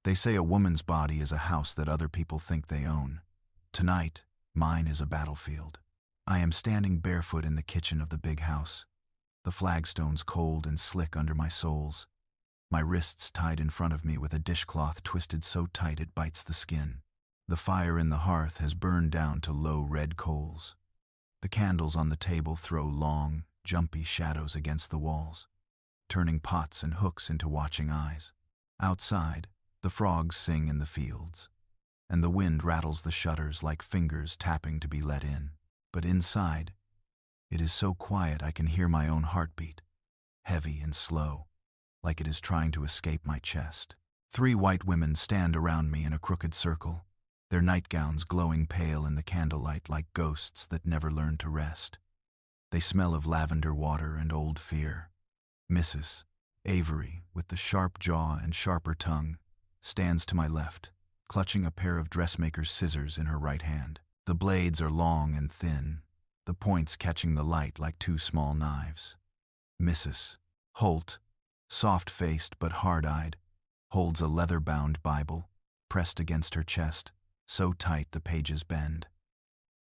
They say a woman's body is a house that other people think they own. Tonight, mine is a battlefield. I am standing barefoot in the kitchen of the big house, the flagstones cold and slick under my soles, my wrists tied in front of me with a dishcloth twisted so tight it bites the skin. The fire in the hearth has burned down to low red coals. The candles on the table throw long, jumpy shadows against the walls, turning pots and hooks into watching eyes. Outside, the frogs sing in the fields, and the wind rattles the shutters like fingers tapping to be let in. But inside, it is so quiet I can hear my own heartbeat, heavy and slow, like it is trying to escape my chest. 3 white women stand around me in a crooked circle, their nightgowns glowing pale in the candlelight like ghosts that never learn to rest. They smell of lavender water and old fear. Mrs. Avery, with the sharp jaw and sharper tongue, stands to my left, clutching a pair of dressmaker's scissors in her right hand. The blades are long and thin, the points catching the light like 2 small knives. Mrs. Holt, soft-faced but hard-eyed, holds a leather-bound Bible, pressed against her chest, so tight the pages bend.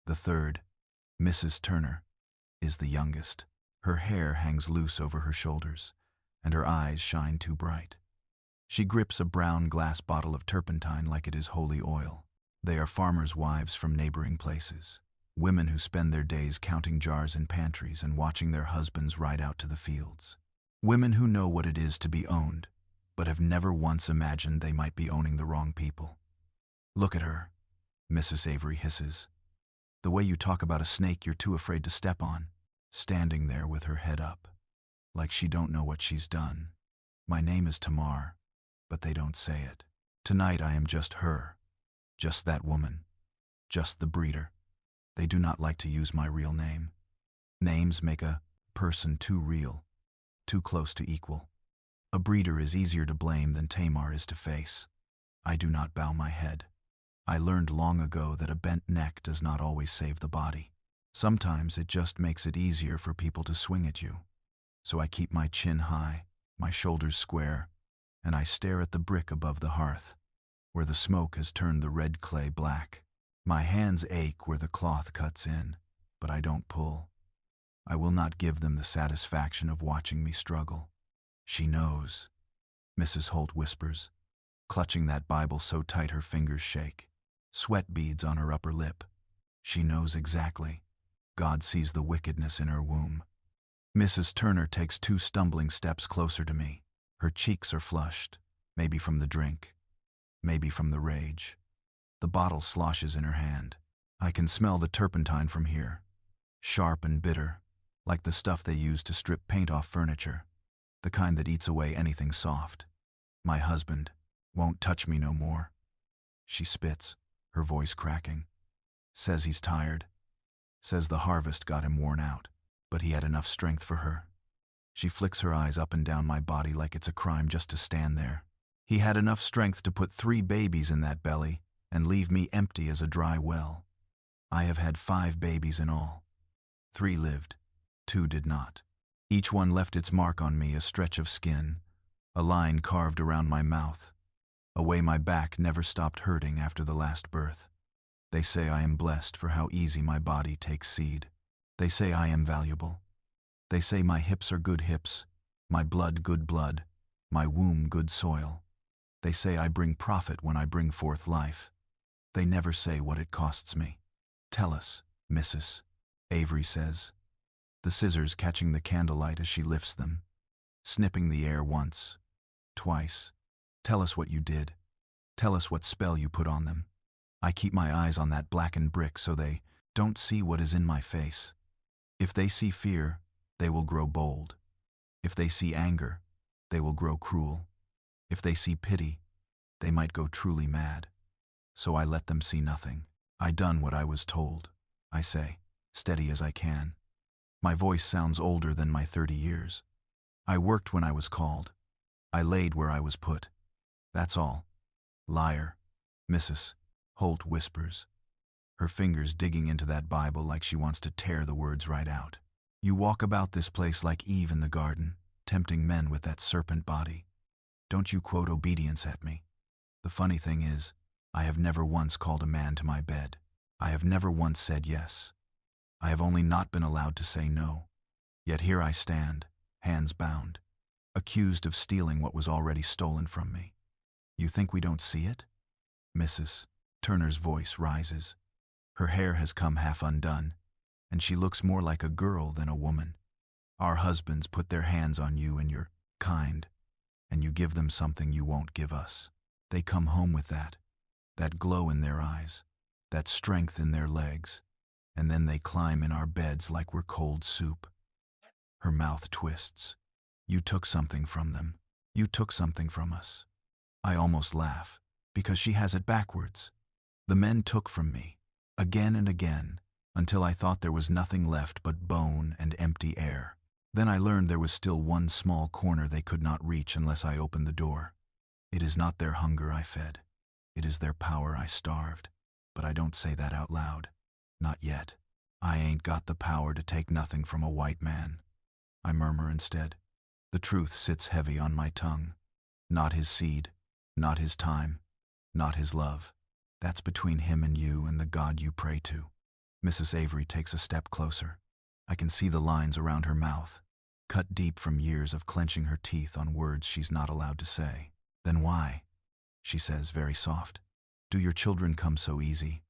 The third, Mrs. Turner, is the youngest. Her hair hangs loose over her shoulders, and her eyes shine too bright. She grips a brown glass bottle of turpentine like it is holy oil. They are farmers' wives from neighboring places, women who spend their days counting jars in pantries and watching their husbands ride out to the fields. Women who know what it is to be owned, but have never once imagined they might be owning the wrong people. "Look at her," Mrs. Avery hisses. "The way you talk about a snake you're too afraid to step on," standing there with her head up, like she don't know what she's done. My name is Tamar, but they don't say it. Tonight I am just her, just that woman, just the breeder. They do not like to use my real name. Names make a person too real, too close to equal. A breeder is easier to blame than Tamar is to face. I do not bow my head. I learned long ago that a bent neck does not always save the body. Sometimes it just makes it easier for people to swing at you. So I keep my chin high, my shoulders square, and I stare at the brick above the hearth, where the smoke has turned the red clay black. My hands ache where the cloth cuts in, but I don't pull. I will not give them the satisfaction of watching me struggle. "She knows," Mrs. Holt whispers, clutching that Bible so tight her fingers shake, sweat beads on her upper lip. "She knows exactly. God sees the wickedness in her womb." Mrs. Turner takes 2 stumbling steps closer to me. Her cheeks are flushed, maybe from the drink, maybe from the rage. The bottle sloshes in her hand. I can smell the turpentine from here, sharp and bitter, like the stuff they use to strip paint off furniture, the kind that eats away anything soft. "My husband won't touch me no more," she spits, her voice cracking. "Says he's tired. Says the harvest got him worn out, but he had enough strength for her." She flicks her eyes up and down my body like it's a crime just to stand there. "He had enough strength to put 3 babies in that belly and leave me empty as a dry well. I have had 5 babies in all. 3 lived, 2 did not. Each one left its mark on me, a stretch of skin, a line carved around my mouth, a way my back never stopped hurting after the last birth. They say I am blessed for how easy my body takes seed. They say I am valuable. They say my hips are good hips, my blood good blood, my womb good soil. They say I bring profit when I bring forth life. They never say what it costs me. "Tell us, Mrs." Avery says, the scissors catching the candlelight as she lifts them, snipping the air once, twice. "Tell us what you did. Tell us what spell you put on them." I keep my eyes on that blackened brick so they don't see what is in my face. If they see fear, they will grow bold. If they see anger, they will grow cruel. If they see pity, they might go truly mad. So I let them see nothing. "I done what I was told," I say, steady as I can. My voice sounds older than my 30 years. "I worked when I was called. I laid where I was put. That's all." "Liar," Mrs. Holt whispers, her fingers digging into that Bible like she wants to tear the words right out. "You walk about this place like Eve in the garden, tempting men with that serpent body. Don't you quote obedience at me. The funny thing is, I have never once called a man to my bed. I have never once said yes. I have only not been allowed to say no. Yet here I stand, hands bound, accused of stealing what was already stolen from me. You think we don't see it? Mrs. Turner's voice rises. Her hair has come half undone, and she looks more like a girl than a woman. Our husbands put their hands on you and you're kind, and you give them something you won't give us. They come home with that glow in their eyes, that strength in their legs, and then they climb in our beds like we're cold soup. Her mouth twists. You took something from them. You took something from us. I almost laugh, because she has it backwards. The men took from me, again and again, until I thought there was nothing left but bone and empty air. Then I learned there was still one small corner they could not reach unless I opened the door. It is not their hunger I fed. It is their power I starved. But I don't say that out loud. Not yet. I ain't got the power to take nothing from a white man. I murmur instead. The truth sits heavy on my tongue. Not his seed, not his time, not his love. That's between him and you and the God you pray to. Mrs. Avery takes a step closer. I can see the lines around her mouth, cut deep from years of clenching her teeth on words she's not allowed to say. Then why? She says, very soft. Do your children come so easy,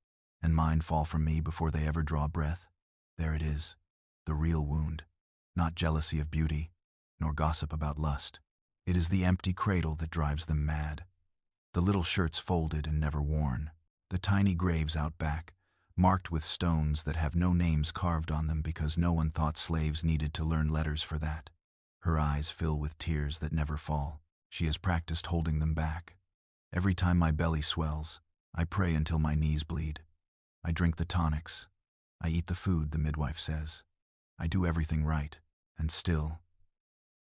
and mine fall from me before they ever draw breath? There it is, the real wound. Not jealousy of beauty, nor gossip about lust. It is the empty cradle that drives them mad. The little shirts folded and never worn. The tiny graves out back, marked with stones that have no names carved on them because no one thought slaves needed to learn letters for that. Her eyes fill with tears that never fall. She has practiced holding them back. Every time my belly swells, I pray until my knees bleed. I drink the tonics. I eat the food, the midwife says. I do everything right, and still,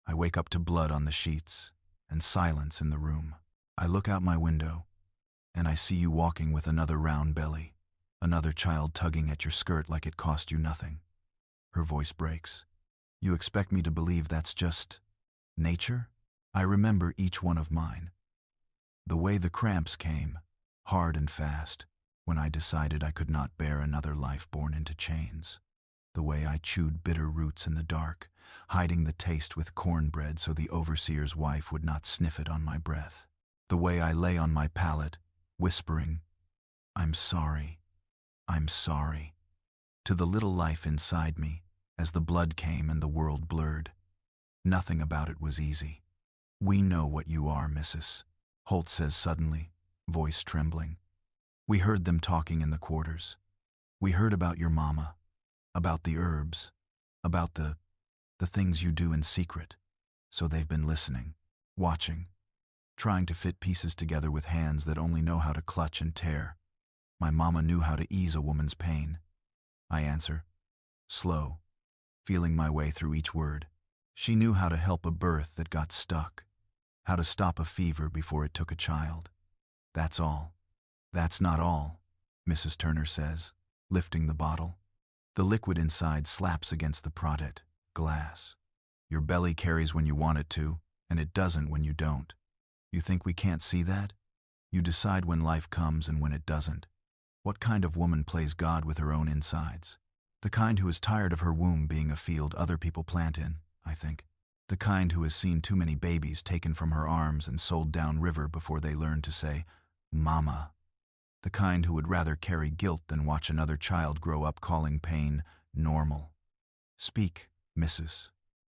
I wake up to blood on the sheets and silence in the room. I look out my window, and I see you walking with another round belly, another child tugging at your skirt like it cost you nothing. Her voice breaks. You expect me to believe that's just nature? I remember each one of mine. The way the cramps came, hard and fast, when I decided I could not bear another life born into chains. The way I chewed bitter roots in the dark, hiding the taste with cornbread so the overseer's wife would not sniff it on my breath. The way I lay on my pallet, whispering, I'm sorry, I'm sorry, to the little life inside me as the blood came and the world blurred. Nothing about it was easy. We know what you are, Mrs. Holt says suddenly, voice trembling. We heard them talking in the quarters. We heard about your mama, about the herbs, about the things you do in secret. So they've been listening, watching, trying to fit pieces together with hands that only know how to clutch and tear. My mama knew how to ease a woman's pain. I answer, slow, feeling my way through each word. She knew how to help a birth that got stuck, how to stop a fever before it took a child. That's all. That's not all, Mrs. Turner says, lifting the bottle. The liquid inside slaps against the product, glass. Your belly carries when you want it to, and it doesn't when you don't. You think we can't see that? You decide when life comes and when it doesn't. What kind of woman plays God with her own insides? The kind who is tired of her womb being a field other people plant in, I think. The kind who has seen too many babies taken from her arms and sold downriver before they learn to say, Mama. The kind who would rather carry guilt than watch another child grow up calling pain normal. Speak, Mrs.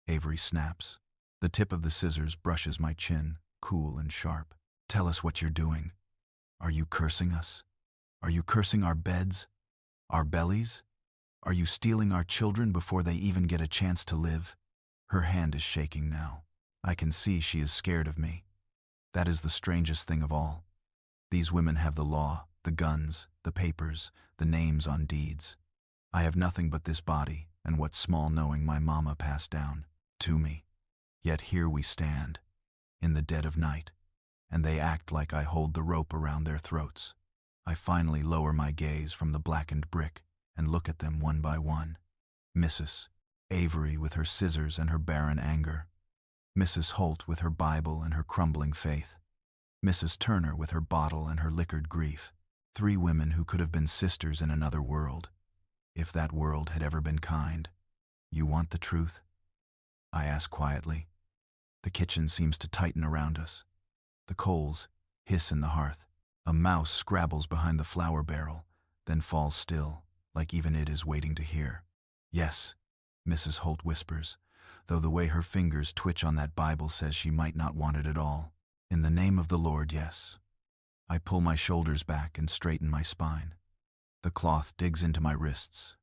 Avery snaps. The tip of the scissors brushes my chin, cool and sharp. Tell us what you're doing. Are you cursing us? Are you cursing our beds? Our bellies? Are you stealing our children before they even get a chance to live? Her hand is shaking now. I can see she is scared of me. That is the strangest thing of all. These women have the law, the guns, the papers, the names on deeds. I have nothing but this body and what small knowing my mama passed down to me. Yet here we stand, in the dead of night, and they act like I hold the rope around their throats. I finally lower my gaze from the blackened brick and look at them one by one. Mrs. Avery with her scissors and her barren anger. Mrs. Holt with her Bible and her crumbling faith. Mrs. Turner with her bottle and her liquored grief. 3 women who could have been sisters in another world, if that world had ever been kind. You want the truth? I ask quietly. The kitchen seems to tighten around us. The coals hiss in the hearth. A mouse scrabbles behind the flour barrel, then falls still, like even it is waiting to hear. Yes, Mrs. Holt whispers, though the way her fingers twitch on that Bible says she might not want it at all. In the name of the Lord, yes. I pull my shoulders back and straighten my spine. The cloth digs into my wrists,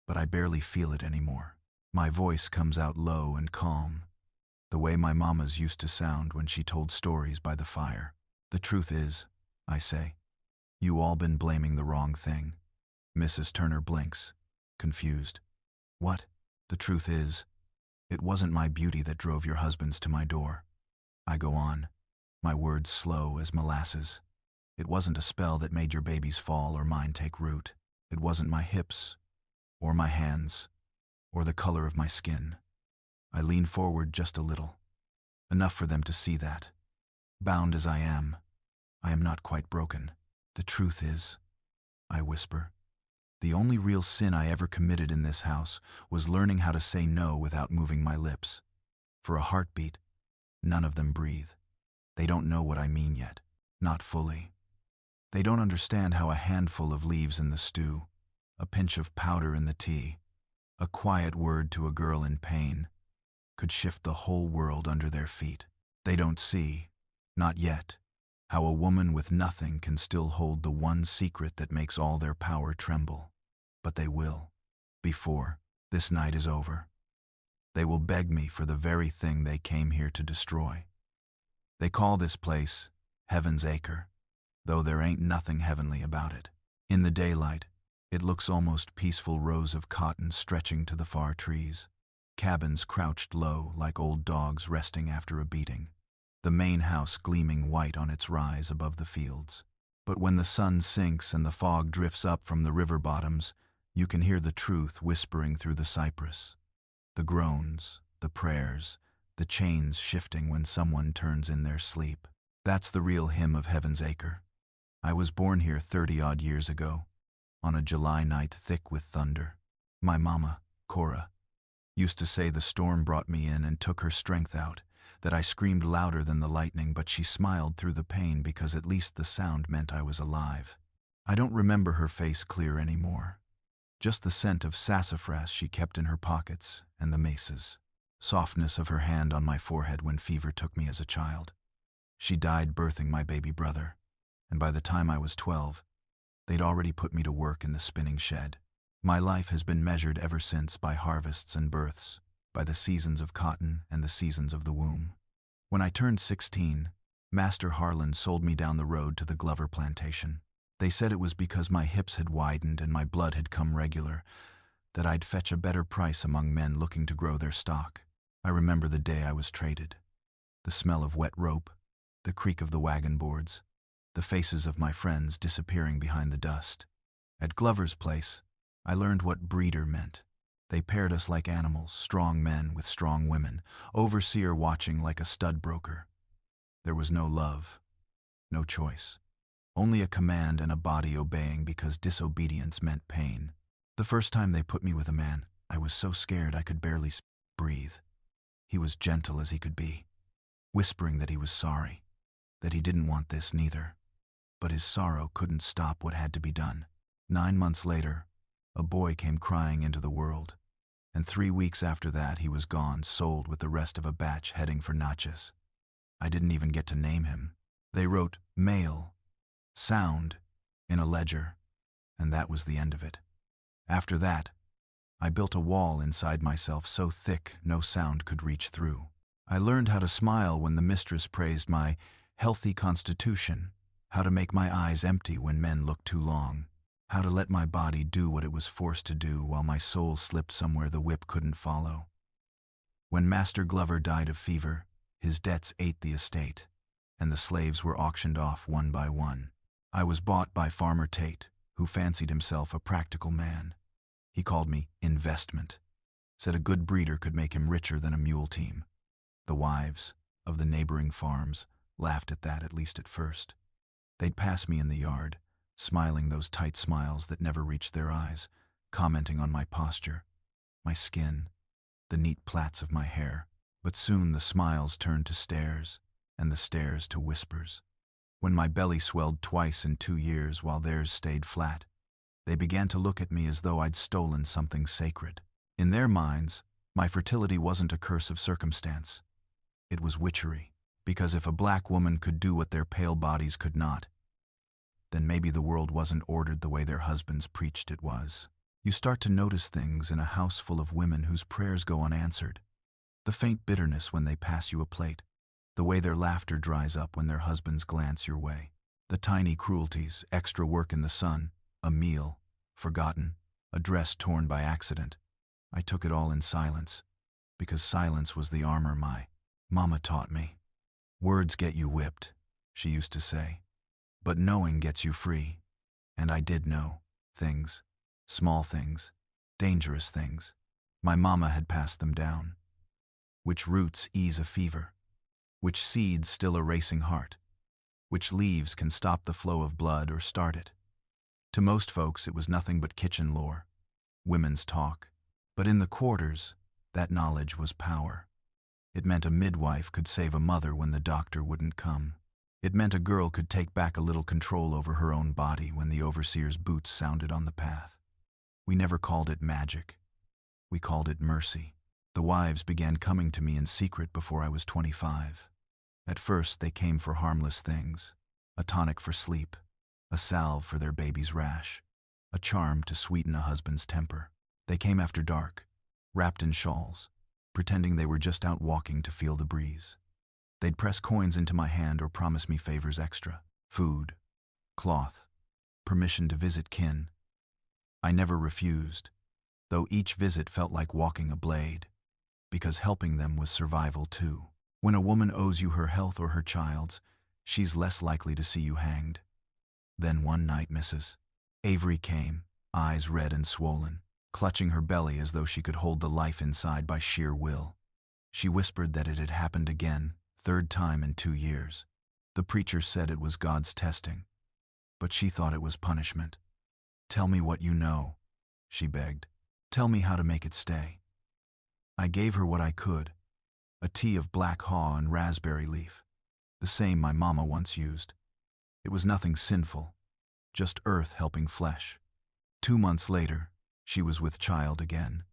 but I barely feel it anymore. My voice comes out low and calm, the way my mama's used to sound when she told stories by the fire. The truth is, I say, you all been blaming the wrong thing. Mrs. Turner blinks, confused. What? The truth is, it wasn't my beauty that drove your husbands to my door. I go on, my words slow as molasses. It wasn't a spell that made your babies fall or mine take root. It wasn't my hips, or my hands, or the color of my skin. I lean forward just a little, enough for them to see that. Bound as I am not quite broken. The truth is, I whisper, the only real sin I ever committed in this house was learning how to say no without moving my lips. For a heartbeat, none of them breathe. They don't know what I mean yet, not fully. They don't understand how a handful of leaves in the stew, a pinch of powder in the tea, a quiet word to a girl in pain, could shift the whole world under their feet. They don't see, not yet, how a woman with nothing can still hold the one secret that makes all their power tremble. But they will, before this night is over. They will beg me for the very thing they came here to destroy. They call this place Heaven's Acre, though there ain't nothing heavenly about it. In the daylight, it looks almost peaceful, rows of cotton stretching to the far trees, cabins crouched low like old dogs resting after a beating, the main house gleaming white on its rise above the fields. But when the sun sinks and the fog drifts up from the river bottoms, you can hear the truth whispering through the cypress. The groans, the prayers, the chains shifting when someone turns in their sleep. That's the real hymn of Heaven's Acre. I was born here 30-odd years ago, on a July night thick with thunder. My mama, Cora, used to say the storm brought me in and took her strength out, that I screamed louder than the lightning, but she smiled through the pain because at least the sound meant I was alive. I don't remember her face clear anymore. Just the scent of sassafras she kept in her pockets and the maces. Softness of her hand on my forehead when fever took me as a child. She died birthing my baby brother, and by the time I was 12, they'd already put me to work in the spinning shed. My life has been measured ever since by harvests and births, by the seasons of cotton and the seasons of the womb. When I turned 16, Master Harlan sold me down the road to the Glover plantation. They said it was because my hips had widened and my blood had come regular, that I'd fetch a better price among men looking to grow their stock. I remember the day I was traded. The smell of wet rope, the creak of the wagon boards, the faces of my friends disappearing behind the dust. At Glover's place, I learned what breeder meant. They paired us like animals, strong men with strong women, overseer watching like a stud broker. There was no love, no choice. Only a command and a body obeying because disobedience meant pain. The first time they put me with a man, I was so scared I could barely breathe. He was gentle as he could be, whispering that he was sorry, that he didn't want this neither. But his sorrow couldn't stop what had to be done. 9 months later, a boy came crying into the world, and 3 weeks after that he was gone, sold with the rest of a batch heading for Natchez. I didn't even get to name him. They wrote male, sound, in a ledger, and that was the end of it. After that, I built a wall inside myself so thick no sound could reach through. I learned how to smile when the mistress praised my healthy constitution, how to make my eyes empty when men looked too long, how to let my body do what it was forced to do while my soul slipped somewhere the whip couldn't follow. When Master Glover died of fever, his debts ate the estate, and the slaves were auctioned off one by one. I was bought by Farmer Tate, who fancied himself a practical man. He called me investment, said a good breeder could make him richer than a mule team. The wives of the neighboring farms laughed at that, at least at first. They'd pass me in the yard, smiling those tight smiles that never reached their eyes, commenting on my posture, my skin, the neat plaits of my hair. But soon the smiles turned to stares, and the stares to whispers. When my belly swelled twice in 2 years while theirs stayed flat, they began to look at me as though I'd stolen something sacred. In their minds, my fertility wasn't a curse of circumstance. It was witchery, because if a black woman could do what their pale bodies could not, then maybe the world wasn't ordered the way their husbands preached it was. You start to notice things in a house full of women whose prayers go unanswered. The faint bitterness when they pass you a plate, the way their laughter dries up when their husbands glance your way, the tiny cruelties, extra work in the sun, a meal, forgotten, a dress torn by accident. I took it all in silence, because silence was the armor my mama taught me. Words get you whipped, she used to say, but knowing gets you free. And I did know things, small things, dangerous things. My mama had passed them down. Which roots ease a fever, which seeds still a racing heart, which leaves can stop the flow of blood or start it. To most folks it was nothing but kitchen lore, women's talk, but in the quarters, that knowledge was power. It meant a midwife could save a mother when the doctor wouldn't come. It meant a girl could take back a little control over her own body when the overseer's boots sounded on the path. We never called it magic. We called it mercy. The wives began coming to me in secret before I was 25. At first, they came for harmless things: a tonic for sleep, a salve for their baby's rash, a charm to sweeten a husband's temper. They came after dark, wrapped in shawls, pretending they were just out walking to feel the breeze. They'd press coins into my hand or promise me favors extra: food, cloth, permission to visit kin. I never refused, though each visit felt like walking a blade, because helping them was survival too. When a woman owes you her health or her child's, she's less likely to see you hanged. Then one night, Mrs. Avery came, eyes red and swollen, clutching her belly as though she could hold the life inside by sheer will. She whispered that it had happened again, 3rd time in 2 years. The preacher said it was God's testing, but she thought it was punishment. "Tell me what you know," she begged. "Tell me how to make it stay." I gave her what I could: a tea of black haw and raspberry leaf, the same my mama once used. It was nothing sinful, just earth helping flesh. 2 months later, she was with child again,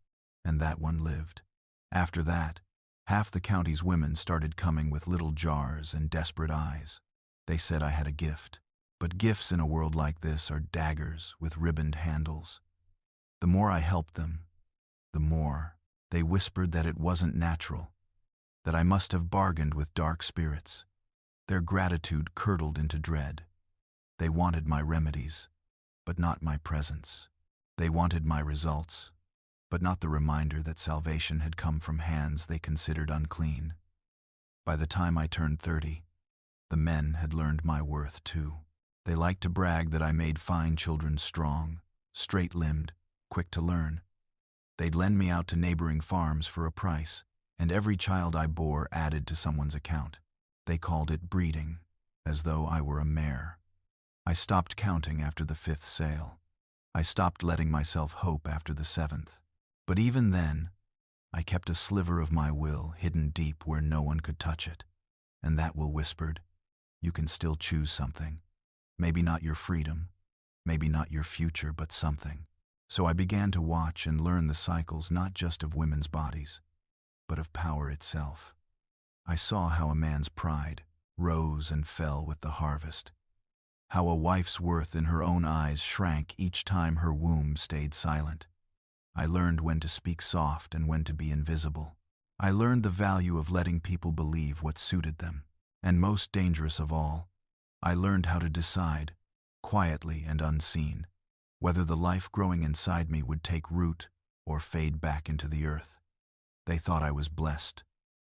and that one lived. After that, half the county's women started coming with little jars and desperate eyes. They said I had a gift, but gifts in a world like this are daggers with ribboned handles. The more I helped them, the more they whispered that it wasn't natural, that I must have bargained with dark spirits. Their gratitude curdled into dread. They wanted my remedies, but not my presence. They wanted my results, but not the reminder that salvation had come from hands they considered unclean. By the time I turned 30, the men had learned my worth too. They liked to brag that I made fine children strong, straight-limbed, quick to learn. They'd lend me out to neighboring farms for a price, and every child I bore added to someone's account. They called it breeding, as though I were a mare. I stopped counting after the 5th sale. I stopped letting myself hope after the 7th. But even then, I kept a sliver of my will hidden deep where no one could touch it. And that will whispered, "You can still choose something. Maybe not your freedom, maybe not your future, but something." So I began to watch and learn the cycles not just of women's bodies, but of power itself. I saw how a man's pride rose and fell with the harvest, how a wife's worth in her own eyes shrank each time her womb stayed silent. I learned when to speak soft and when to be invisible. I learned the value of letting people believe what suited them. And most dangerous of all, I learned how to decide, quietly and unseen, whether the life growing inside me would take root or fade back into the earth. They thought I was blessed.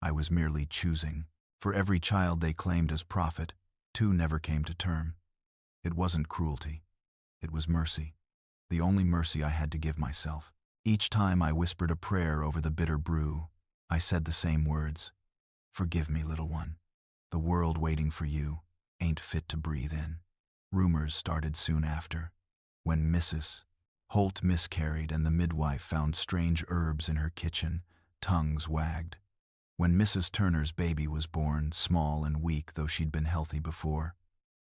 I was merely choosing. For every child they claimed as prophet, 2 never came to term. It wasn't cruelty. It was mercy. The only mercy I had to give myself. Each time I whispered a prayer over the bitter brew, I said the same words: "Forgive me, little one." The world waiting for you ain't fit to breathe in. Rumors started soon after, when Mrs. Holt miscarried and the midwife found strange herbs in her kitchen. Tongues wagged. When Mrs. Turner's baby was born, small and weak though she'd been healthy before,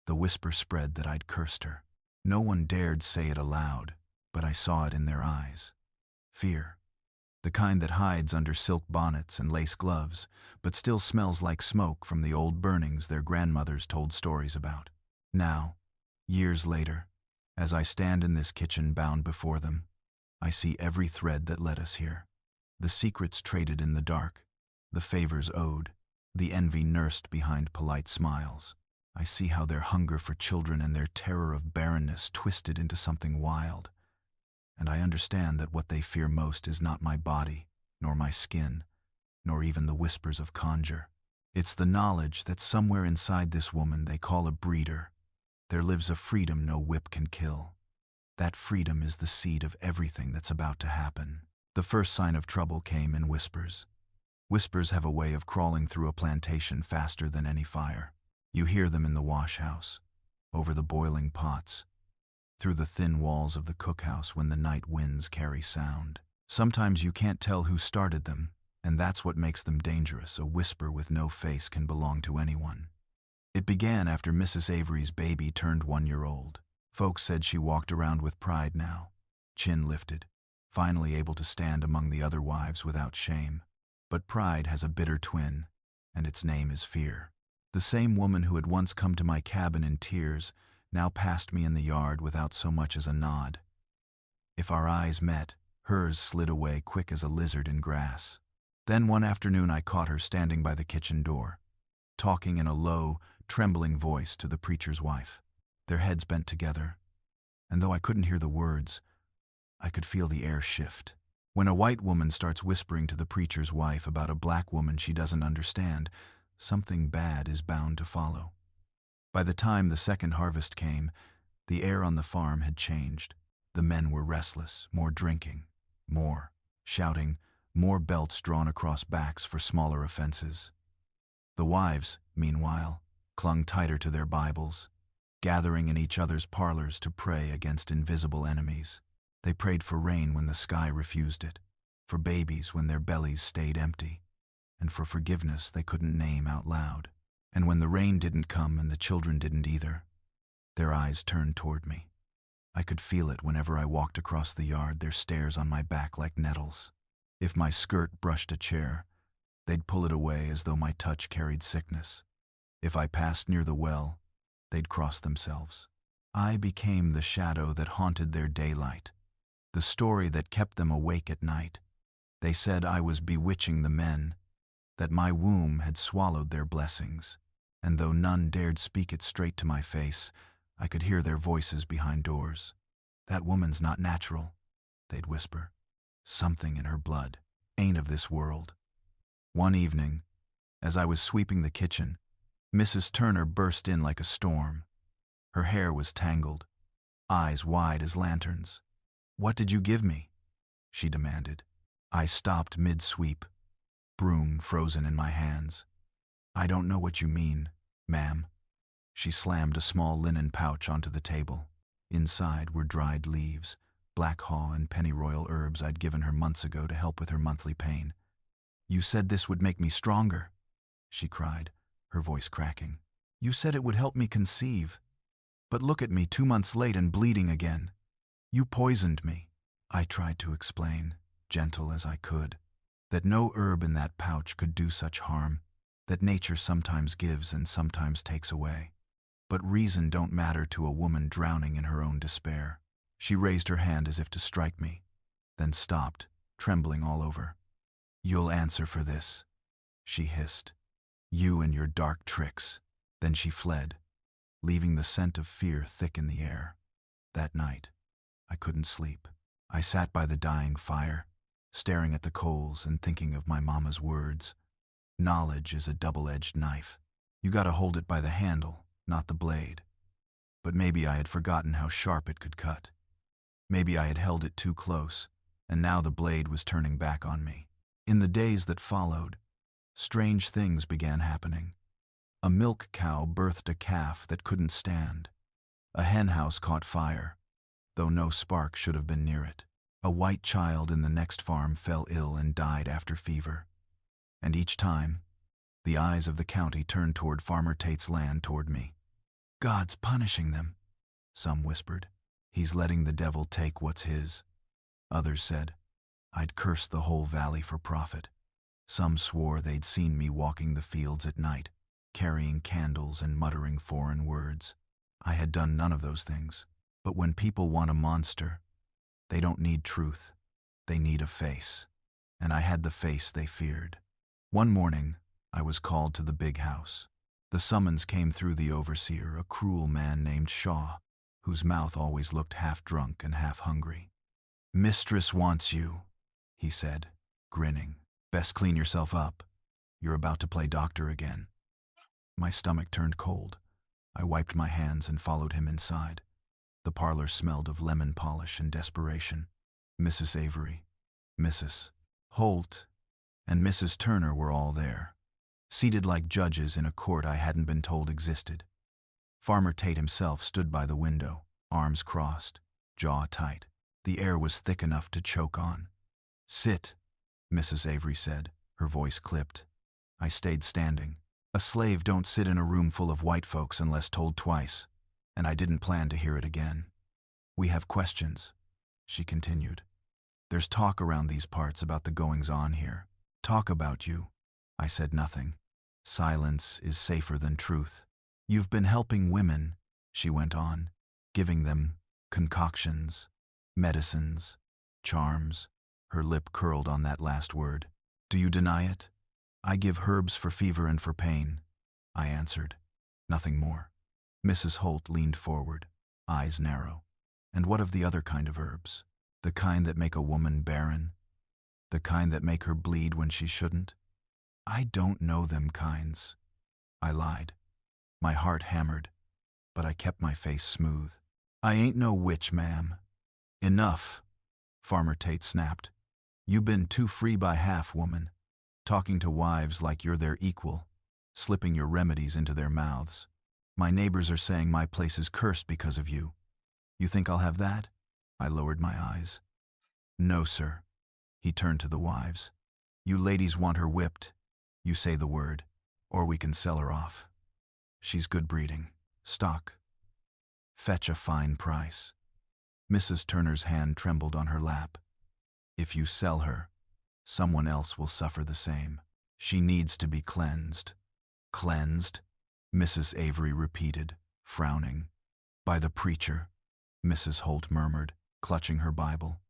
the whisper spread that I'd cursed her. No one dared say it aloud, but I saw it in their eyes. Fear. The kind that hides under silk bonnets and lace gloves, but still smells like smoke from the old burnings their grandmothers told stories about. Now, years later, as I stand in this kitchen bound before them, I see every thread that led us here. The secrets traded in the dark, the favors owed, the envy nursed behind polite smiles. I see how their hunger for children and their terror of barrenness twisted into something wild. And I understand that what they fear most is not my body, nor my skin, nor even the whispers of conjure. It's the knowledge that somewhere inside this woman they call a breeder, there lives a freedom no whip can kill. That freedom is the seed of everything that's about to happen. The first sign of trouble came in whispers. Whispers have a way of crawling through a plantation faster than any fire. You hear them in the wash house, over the boiling pots, through the thin walls of the cookhouse when the night winds carry sound. Sometimes you can't tell who started them, and that's what makes them dangerous. A whisper with no face can belong to anyone. It began after Mrs. Avery's baby turned 1 year old. Folks said she walked around with pride now, chin lifted, finally able to stand among the other wives without shame. But pride has a bitter twin, and its name is fear. The same woman who had once come to my cabin in tears now passed me in the yard without so much as a nod. If our eyes met, hers slid away quick as a lizard in grass. Then one afternoon I caught her standing by the kitchen door, talking in a low, trembling voice to the preacher's wife. Their heads bent together, and though I couldn't hear the words, I could feel the air shift. When a white woman starts whispering to the preacher's wife about a black woman she doesn't understand, something bad is bound to follow. By the time the second harvest came, the air on the farm had changed. The men were restless, more drinking, more shouting, more belts drawn across backs for smaller offenses. The wives, meanwhile, clung tighter to their Bibles, gathering in each other's parlors to pray against invisible enemies. They prayed for rain when the sky refused it, for babies when their bellies stayed empty, and for forgiveness they couldn't name out loud. And when the rain didn't come and the children didn't either, their eyes turned toward me. I could feel it whenever I walked across the yard, their stares on my back like nettles. If my skirt brushed a chair, they'd pull it away as though my touch carried sickness. If I passed near the well, they'd cross themselves. I became the shadow that haunted their daylight, the story that kept them awake at night. They said I was bewitching the men, that my womb had swallowed their blessings, and though none dared speak it straight to my face, I could hear their voices behind doors. "That woman's not natural," they'd whisper. "Something in her blood ain't of this world." One evening, as I was sweeping the kitchen, Mrs. Turner burst in like a storm. Her hair was tangled, eyes wide as lanterns. "What did you give me?" she demanded. I stopped mid-sweep, broom frozen in my hands. "I don't know what you mean, ma'am." She slammed a small linen pouch onto the table. Inside were dried leaves, black haw and pennyroyal herbs I'd given her months ago to help with her monthly pain. "You said this would make me stronger," she cried, her voice cracking. "You said it would help me conceive. But look at me 2 months late and bleeding again. You poisoned me." I tried to explain, gentle as I could, that no herb in that pouch could do such harm, that nature sometimes gives and sometimes takes away. But reason don't matter to a woman drowning in her own despair. She raised her hand as if to strike me, then stopped, trembling all over. "You'll answer for this," she hissed. "You and your dark tricks." Then she fled, leaving the scent of fear thick in the air. That night, I couldn't sleep. I sat by the dying fire, staring at the coals and thinking of my mama's words. Knowledge is a double-edged knife. You gotta hold it by the handle, not the blade. But maybe I had forgotten how sharp it could cut. Maybe I had held it too close, and now the blade was turning back on me. In the days that followed, strange things began happening. A milk cow birthed a calf that couldn't stand. A henhouse caught fire, though no spark should have been near it. A white child in the next farm fell ill and died after fever. And each time, the eyes of the county turned toward Farmer Tate's land toward me. "God's punishing them," some whispered. "He's letting the devil take what's his." Others said, I'd curse the whole valley for profit. Some swore they'd seen me walking the fields at night, carrying candles and muttering foreign words. I had done none of those things. But when people want a monster, they don't need truth. They need a face. And I had the face they feared. One morning, I was called to the big house. The summons came through the overseer, a cruel man named Shaw, whose mouth always looked half drunk and half hungry. "Mistress wants you," he said, grinning. "Best clean yourself up. You're about to play doctor again." My stomach turned cold. I wiped my hands and followed him inside. The parlor smelled of lemon polish and desperation. Mrs. Avery, Mrs. Holt, and Mrs. Turner were all there, seated like judges in a court I hadn't been told existed. Farmer Tate himself stood by the window, arms crossed, jaw tight. The air was thick enough to choke on. "Sit," Mrs. Avery said, her voice clipped. I stayed standing. A slave don't sit in a room full of white folks unless told twice, and I didn't plan to hear it again. "We have questions," she continued. "There's talk around these parts about the goings-on here. Talk about you." I said nothing. Silence is safer than truth. "You've been helping women," she went on, "giving them concoctions, medicines, charms." Her lip curled on that last word. "Do you deny it?" "I give herbs for fever and for pain," I answered. Nothing more. Mrs. Holt leaned forward, eyes narrow. "And what of the other kind of herbs? The kind that make a woman barren? The kind that make her bleed when she shouldn't?" "I don't know them kinds," I lied. My heart hammered, but I kept my face smooth. "I ain't no witch, ma'am." "Enough," Farmer Tate snapped. "You been too free by half, woman, talking to wives like you're their equal, slipping your remedies into their mouths. My neighbors are saying my place is cursed because of you. You think I'll have that?" I lowered my eyes. "No, sir." He turned to the wives. "You ladies want her whipped. You say the word, or we can sell her off. She's good breeding. Stock. Fetch a fine price." Mrs. Turner's hand trembled on her lap. "If you sell her, someone else will suffer the same. She needs to be cleansed." "Cleansed?" Mrs. Avery repeated, frowning. "By the preacher," Mrs. Holt murmured, clutching her Bible.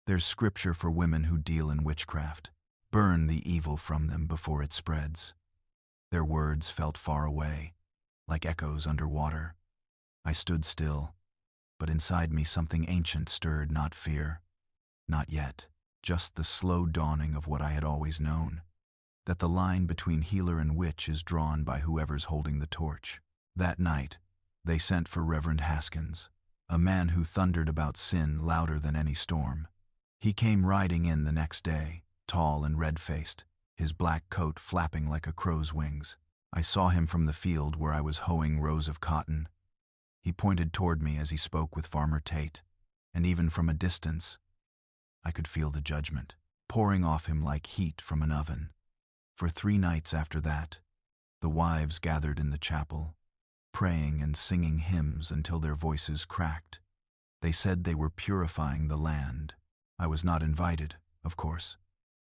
"There's scripture for women who deal in witchcraft. Burn the evil from them before it spreads." Their words felt far away, like echoes underwater. I stood still, but inside me something ancient stirred, not fear. Not yet, just the slow dawning of what I had always known, that the line between healer and witch is drawn by whoever's holding the torch. That night, they sent for Reverend Haskins, a man who thundered about sin louder than any storm. He came riding in the next day, tall and red-faced, his black coat flapping like a crow's wings. I saw him from the field where I was hoeing rows of cotton. He pointed toward me as he spoke with Farmer Tate, and even from a distance, I could feel the judgment, pouring off him like heat from an oven. For 3 nights after that, the wives gathered in the chapel, praying and singing hymns until their voices cracked. They said they were purifying the land. I was not invited, of course.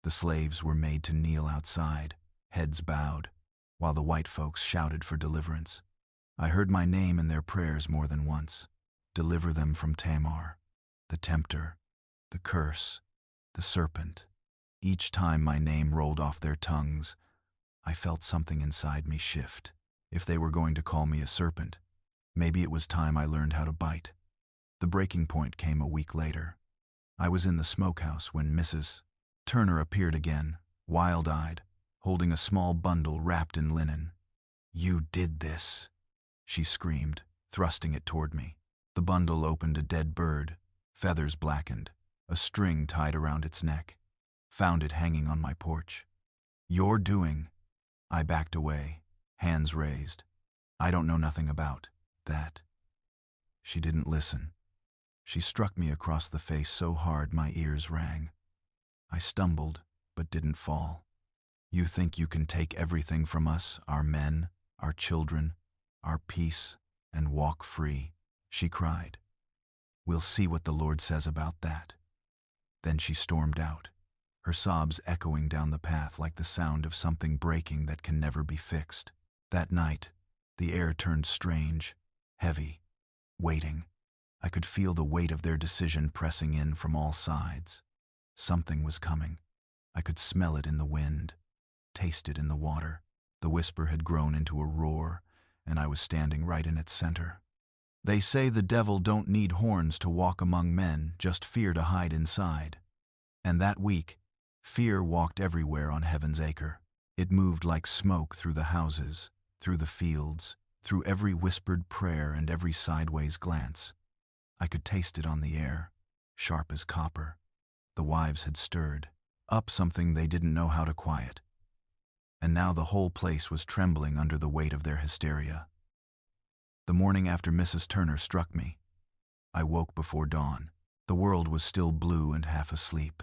The slaves were made to kneel outside, heads bowed, while the white folks shouted for deliverance. I heard my name in their prayers more than once. Deliver them from Tamar, the tempter, the curse, the serpent. Each time my name rolled off their tongues, I felt something inside me shift. If they were going to call me a serpent, maybe it was time I learned how to bite. The breaking point came a week later. I was in the smokehouse when Mrs. Turner appeared again, wild-eyed, holding a small bundle wrapped in linen. "You did this," she screamed, thrusting it toward me. The bundle opened a dead bird, feathers blackened, a string tied around its neck. Found it hanging on my porch. "You're doing." I backed away, hands raised. I don't know nothing about that. She didn't listen. She struck me across the face so hard my ears rang. I stumbled, but didn't fall. You think you can take everything from us, our men, our children, our peace, and walk free, she cried. We'll see what the Lord says about that. Then she stormed out, her sobs echoing down the path like the sound of something breaking that can never be fixed. That night, the air turned strange, heavy, waiting. I could feel the weight of their decision pressing in from all sides. Something was coming. I could smell it in the wind, taste it in the water. The whisper had grown into a roar, and I was standing right in its center. They say the devil don't need horns to walk among men, just fear to hide inside. And that week, fear walked everywhere on Heaven's Acre. It moved like smoke through the houses, through the fields, through every whispered prayer and every sideways glance. I could taste it on the air, sharp as copper. The wives had stirred, up something they didn't know how to quiet. And now the whole place was trembling under the weight of their hysteria. The morning after Mrs. Turner struck me, I woke before dawn. The world was still blue and half asleep.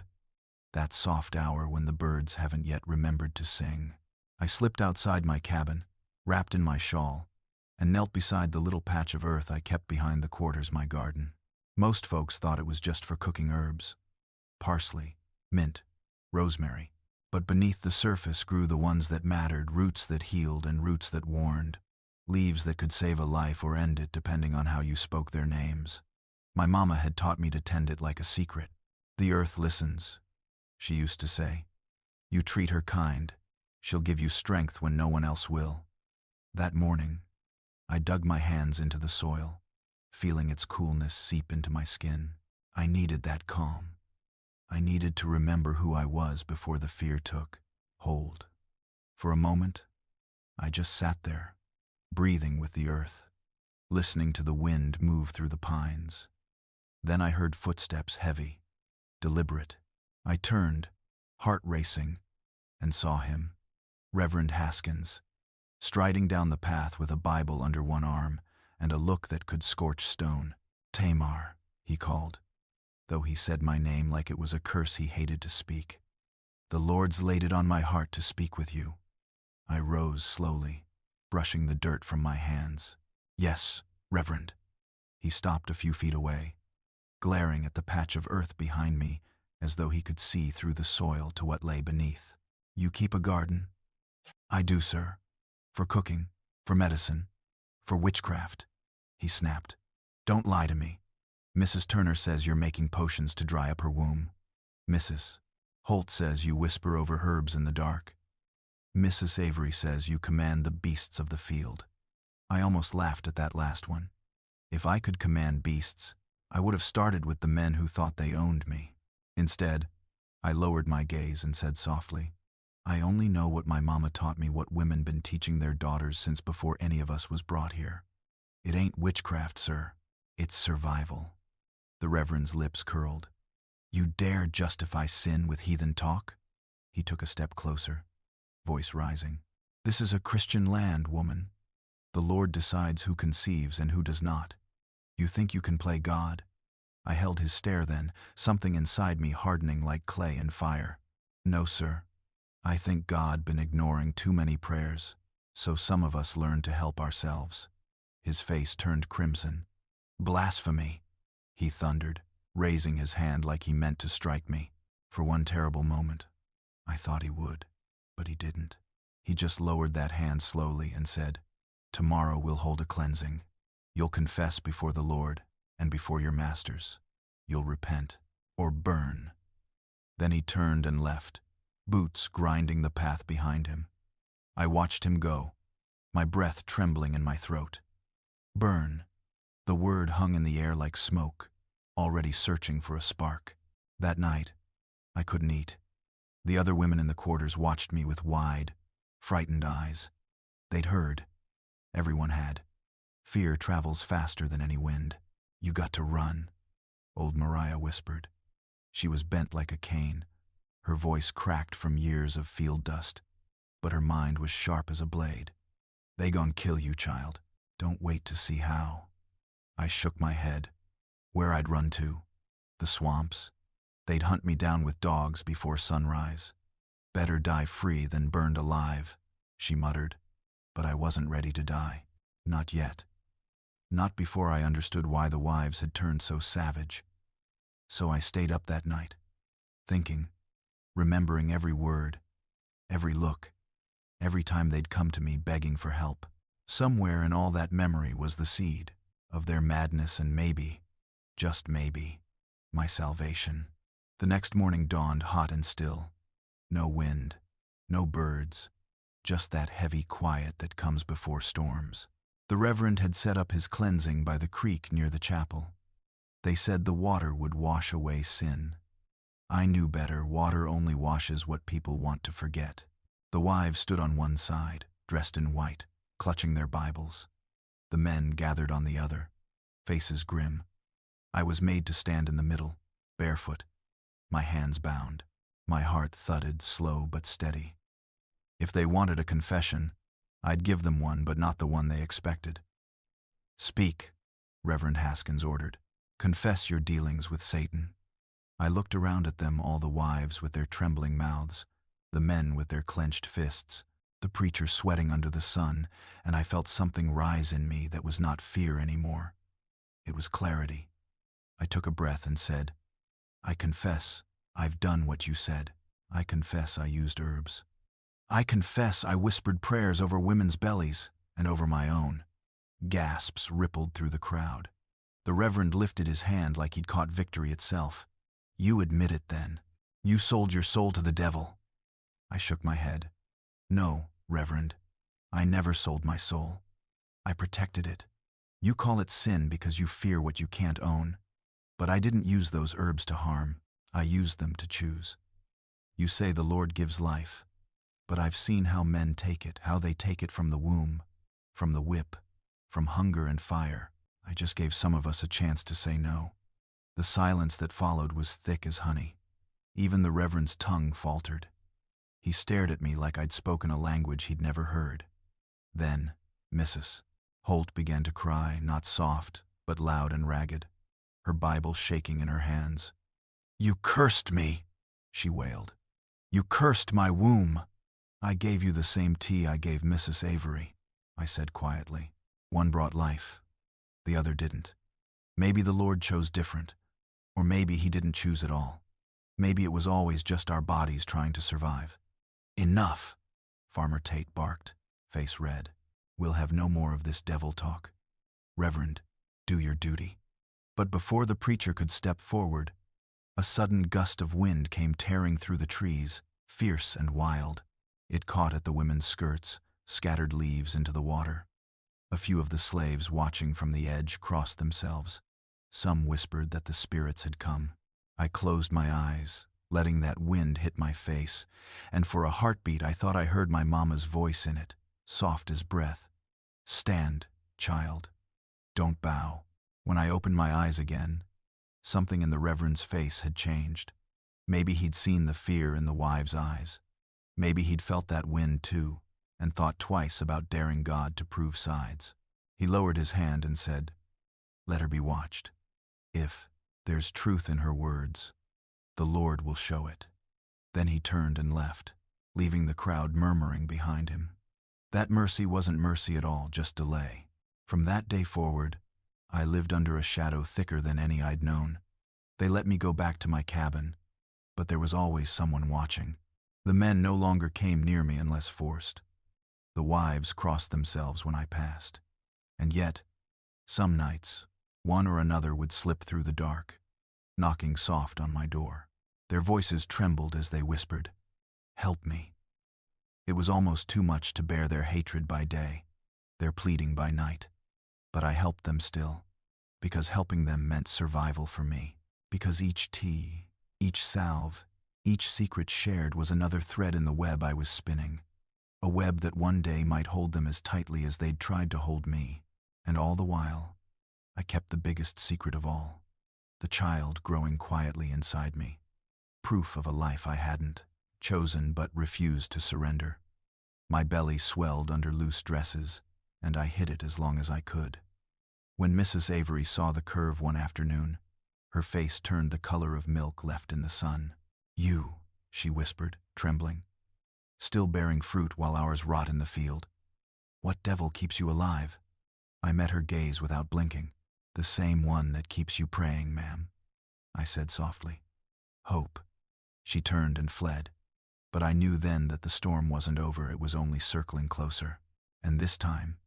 That soft hour when the birds haven't yet remembered to sing. I slipped outside my cabin, wrapped in my shawl, and knelt beside the little patch of earth I kept behind the quarters, my garden. Most folks thought it was just for cooking herbs. Parsley, mint, rosemary. But beneath the surface grew the ones that mattered, roots that healed and roots that warned. Leaves that could save a life or end it depending on how you spoke their names. My mama had taught me to tend it like a secret. The earth listens, she used to say. You treat her kind, she'll give you strength when no one else will. That morning, I dug my hands into the soil, feeling its coolness seep into my skin. I needed that calm. I needed to remember who I was before the fear took hold. For a moment, I just sat there, breathing with the earth, listening to the wind move through the pines. Then I heard footsteps heavy, deliberate. I turned, heart racing, and saw him, Reverend Haskins, striding down the path with a Bible under one arm and a look that could scorch stone. Tamar, he called, though he said my name like it was a curse he hated to speak. The Lord's laid it on my heart to speak with you. I rose slowly, brushing the dirt from my hands. Yes, Reverend. He stopped a few feet away, glaring at the patch of earth behind me as though he could see through the soil to what lay beneath. You keep a garden? I do, sir. For cooking, for medicine, for witchcraft, he snapped. Don't lie to me. Mrs. Turner says you're making potions to dry up her womb. Mrs. Holt says you whisper over herbs in the dark. Mrs. Avery says you command the beasts of the field. I almost laughed at that last one. If I could command beasts, I would have started with the men who thought they owned me. Instead, I lowered my gaze and said softly, I only know what my mama taught me, what women been teaching their daughters since before any of us was brought here. It ain't witchcraft, sir. It's survival. The Reverend's lips curled. You dare justify sin with heathen talk? He took a step closer, voice rising. This is a Christian land, woman. The Lord decides who conceives and who does not. You think you can play God? I held his stare then, something inside me hardening like clay and fire. No, sir. I think God been ignoring too many prayers, so some of us learn to help ourselves. His face turned crimson. Blasphemy, he thundered, raising his hand like he meant to strike me. For one terrible moment, I thought he would, but he didn't. He just lowered that hand slowly and said, Tomorrow we'll hold a cleansing. You'll confess before the Lord and before your masters. You'll repent or burn. Then he turned and left, boots grinding the path behind him. I watched him go, my breath trembling in my throat. Burn. The word hung in the air like smoke, already searching for a spark. That night, I couldn't eat. The other women in the quarters watched me with wide, frightened eyes. They'd heard. Everyone had. Fear travels faster than any wind. You got to run, old Mariah whispered. She was bent like a cane, her voice cracked from years of field dust, but her mind was sharp as a blade. They gon' kill you, child. Don't wait to see how. I shook my head. Where I'd run to? The swamps. They'd hunt me down with dogs before sunrise. Better die free than burned alive, she muttered. But I wasn't ready to die. Not yet. Not before I understood why the wives had turned so savage. So I stayed up that night, thinking, remembering every word, every look, every time they'd come to me begging for help. Somewhere in all that memory was the seed of their madness and maybe, just maybe, my salvation. The next morning dawned hot and still. No wind, no birds, just that heavy quiet that comes before storms. The Reverend had set up his cleansing by the creek near the chapel. They said the water would wash away sin. I knew better. Water only washes what people want to forget. The wives stood on one side, dressed in white, clutching their Bibles. The men gathered on the other, faces grim. I was made to stand in the middle, barefoot, my hands bound. My heart thudded, slow but steady. If they wanted a confession, I'd give them one, but not the one they expected. Speak, Reverend Haskins ordered. Confess your dealings with Satan. I looked around at them, all the wives with their trembling mouths, the men with their clenched fists, the preacher sweating under the sun, and I felt something rise in me that was not fear anymore. It was clarity. I took a breath and said, I confess, I've done what you said. I confess I used herbs. I confess I whispered prayers over women's bellies and over my own. Gasps rippled through the crowd. The Reverend lifted his hand like he'd caught victory itself. You admit it then. You sold your soul to the devil. I shook my head. No, Reverend. I never sold my soul. I protected it. You call it sin because you fear what you can't own. But I didn't use those herbs to harm. I used them to choose. You say the Lord gives life. But I've seen how men take it, how they take it from the womb, from the whip, from hunger and fire. I just gave some of us a chance to say no. The silence that followed was thick as honey. Even the Reverend's tongue faltered. He stared at me like I'd spoken a language he'd never heard. Then, Mrs. Holt began to cry, not soft, but loud and ragged, her Bible shaking in her hands. You cursed me, she wailed. You cursed my womb. I gave you the same tea I gave Mrs. Avery, I said quietly. One brought life, the other didn't. Maybe the Lord chose different, or maybe he didn't choose at all. Maybe it was always just our bodies trying to survive. Enough, Farmer Tate barked, face red. We'll have no more of this devil talk. Reverend, do your duty. But before the preacher could step forward, a sudden gust of wind came tearing through the trees, fierce and wild. It caught at the women's skirts, scattered leaves into the water. A few of the slaves watching from the edge crossed themselves. Some whispered that the spirits had come. I closed my eyes, letting that wind hit my face, and for a heartbeat I thought I heard my mama's voice in it, soft as breath. Stand, child. Don't bow. When I opened my eyes again, something in the Reverend's face had changed. Maybe he'd seen the fear in the wives' eyes. Maybe he'd felt that wind too, and thought twice about daring God to prove sides. He lowered his hand and said, Let her be watched. If there's truth in her words, the Lord will show it. Then he turned and left, leaving the crowd murmuring behind him. That mercy wasn't mercy at all, just delay. From that day forward, I lived under a shadow thicker than any I'd known. They let me go back to my cabin, but there was always someone watching. The men no longer came near me unless forced. The wives crossed themselves when I passed. And yet, some nights, one or another would slip through the dark, knocking soft on my door. Their voices trembled as they whispered, Help me. It was almost too much to bear their hatred by day, their pleading by night. But I helped them still, because helping them meant survival for me. Because each tea, each salve, each secret shared was another thread in the web I was spinning, a web that one day might hold them as tightly as they'd tried to hold me. And all the while, I kept the biggest secret of all, the child growing quietly inside me, proof of a life I hadn't chosen but refused to surrender. My belly swelled under loose dresses, and I hid it as long as I could. When Mrs. Avery saw the curve one afternoon, her face turned the color of milk left in the sun. "You," she whispered, trembling, "still bearing fruit while ours rot in the field. What devil keeps you alive?" I met her gaze without blinking. "The same one that keeps you praying, ma'am," I said softly. "Hope." She turned and fled. But I knew then that the storm wasn't over, it was only circling closer. And this time,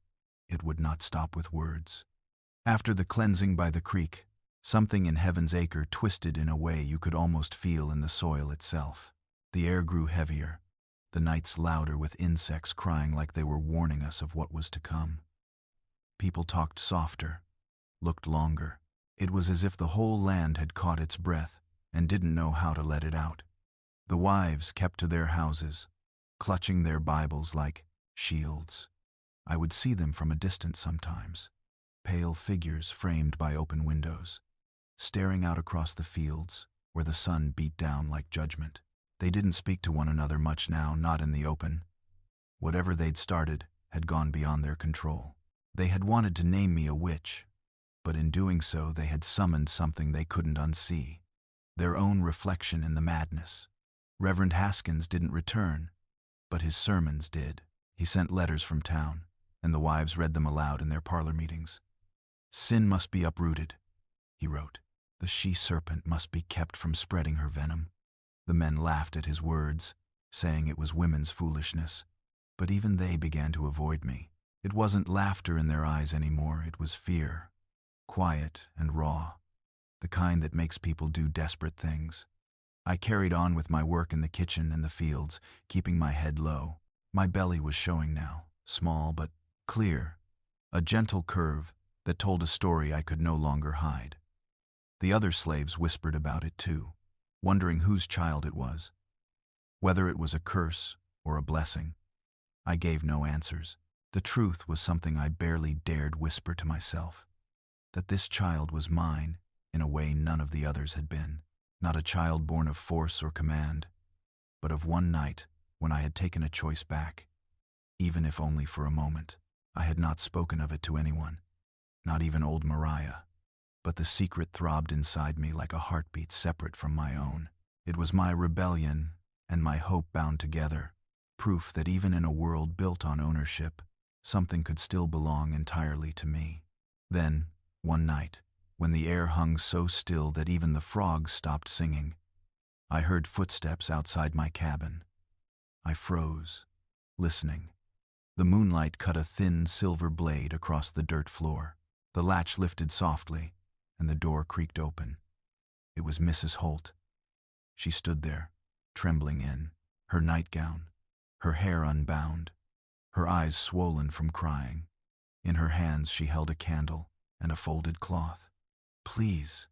it would not stop with words. After the cleansing by the creek, something in Heaven's Acre twisted in a way you could almost feel in the soil itself. The air grew heavier, the nights louder with insects crying like they were warning us of what was to come. People talked softer, looked longer. It was as if the whole land had caught its breath and didn't know how to let it out. The wives kept to their houses, clutching their Bibles like shields. I would see them from a distance sometimes, pale figures framed by open windows, staring out across the fields where the sun beat down like judgment. They didn't speak to one another much now, not in the open. Whatever they'd started had gone beyond their control. They had wanted to name me a witch, but in doing so they had summoned something they couldn't unsee, their own reflection in the madness. Reverend Haskins didn't return, but his sermons did. He sent letters from town, and the wives read them aloud in their parlor meetings. "Sin must be uprooted," he wrote. "The she-serpent must be kept from spreading her venom." The men laughed at his words, saying it was women's foolishness, but even they began to avoid me. It wasn't laughter in their eyes anymore, it was fear, quiet and raw, the kind that makes people do desperate things. I carried on with my work in the kitchen and the fields, keeping my head low. My belly was showing now, small but clear, a gentle curve that told a story I could no longer hide. The other slaves whispered about it too, wondering whose child it was, whether it was a curse or a blessing. I gave no answers. The truth was something I barely dared whisper to myself, that this child was mine in a way none of the others had been. Not a child born of force or command, but of one night when I had taken a choice back, even if only for a moment. I had not spoken of it to anyone, not even old Mariah, but the secret throbbed inside me like a heartbeat separate from my own. It was my rebellion and my hope bound together, proof that even in a world built on ownership, something could still belong entirely to me. Then, one night, when the air hung so still that even the frogs stopped singing, I heard footsteps outside my cabin. I froze, listening. The moonlight cut a thin silver blade across the dirt floor. The latch lifted softly, and the door creaked open. It was Mrs. Holt. She stood there, trembling in, her nightgown, her hair unbound, her eyes swollen from crying. In her hands she held a candle and a folded cloth. "Please,"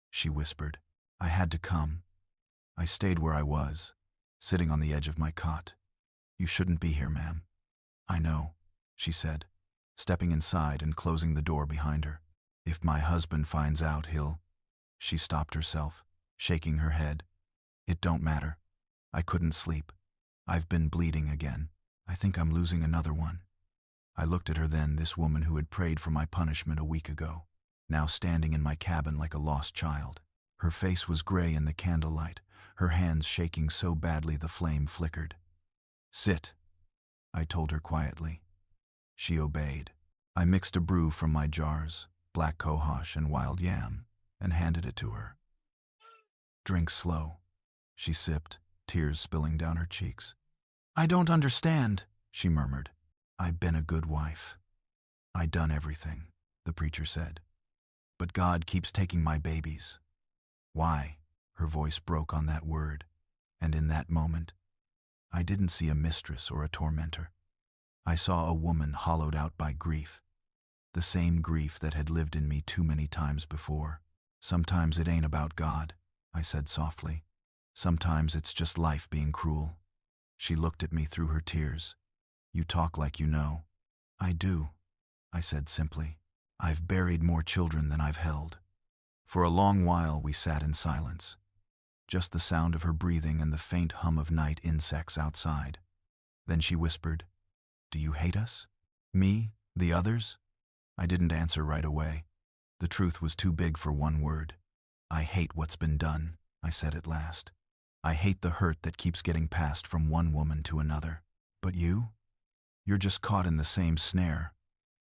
she whispered. "I had to come." I stayed where I was, sitting on the edge of my cot. "You shouldn't be here, ma'am." "I know," she said, stepping inside and closing the door behind her. "If my husband finds out, he'll—" She stopped herself, shaking her head. "It don't matter. I couldn't sleep. I've been bleeding again. I think I'm losing another one." I looked at her then, this woman who had prayed for my punishment a week ago, now standing in my cabin like a lost child. Her face was gray in the candlelight, her hands shaking so badly the flame flickered. "Sit," I told her quietly. She obeyed. I mixed a brew from my jars, black cohosh and wild yam, and handed it to her. "Drink slow," she sipped, tears spilling down her cheeks. "I don't understand," she murmured. "I've been a good wife. I done everything," the preacher said. "But God keeps taking my babies." "Why?" Her voice broke on that word, and in that moment, I didn't see a mistress or a tormentor. I saw a woman hollowed out by grief, the same grief that had lived in me too many times before. "Sometimes it ain't about God," I said softly. "Sometimes it's just life being cruel." She looked at me through her tears. "You talk like you know." "I do," I said simply. "I've buried more children than I've held." For a long while we sat in silence, just the sound of her breathing and the faint hum of night insects outside. Then she whispered, Do you hate us? Me? The others? I didn't answer right away. The truth was too big for one word. I hate what's been done, I said at last. I hate the hurt that keeps getting passed from one woman to another. But you? You're just caught in the same snare,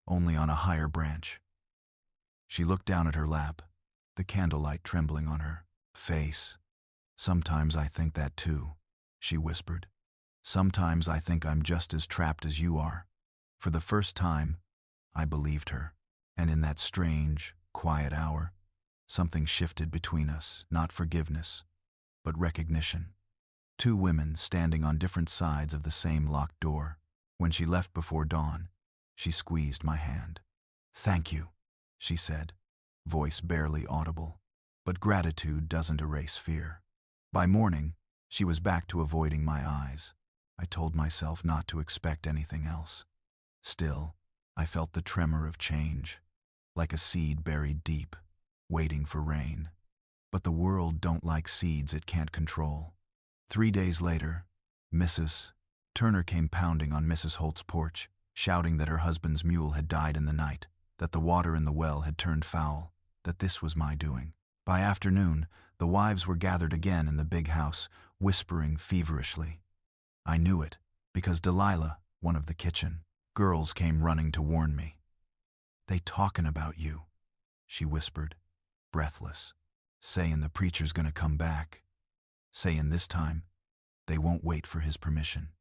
only on a higher branch. She looked down at her lap, the candlelight trembling on her face. Sometimes I think that too, she whispered. Sometimes I think I'm just as trapped as you are. For the first time, I believed her. And in that strange, quiet hour, something shifted between us, not forgiveness, but recognition. Two women standing on different sides of the same locked door. When she left before dawn, she squeezed my hand. "Thank you," she said, voice barely audible. But gratitude doesn't erase fear. By morning, she was back to avoiding my eyes. I told myself not to expect anything else. Still, I felt the tremor of change, like a seed buried deep, waiting for rain. But the world don't like seeds it can't control. 3 days later, Mrs. Turner came pounding on Mrs. Holt's porch, shouting that her husband's mule had died in the night, that the water in the well had turned foul, that this was my doing. By afternoon, the wives were gathered again in the big house, whispering feverishly. I knew it, because Delilah, one of the kitchen girls, came running to warn me. "They talkin' about you," she whispered, breathless. "Sayin' the preacher's gonna come back. Sayin' this time, they won't wait for his permission."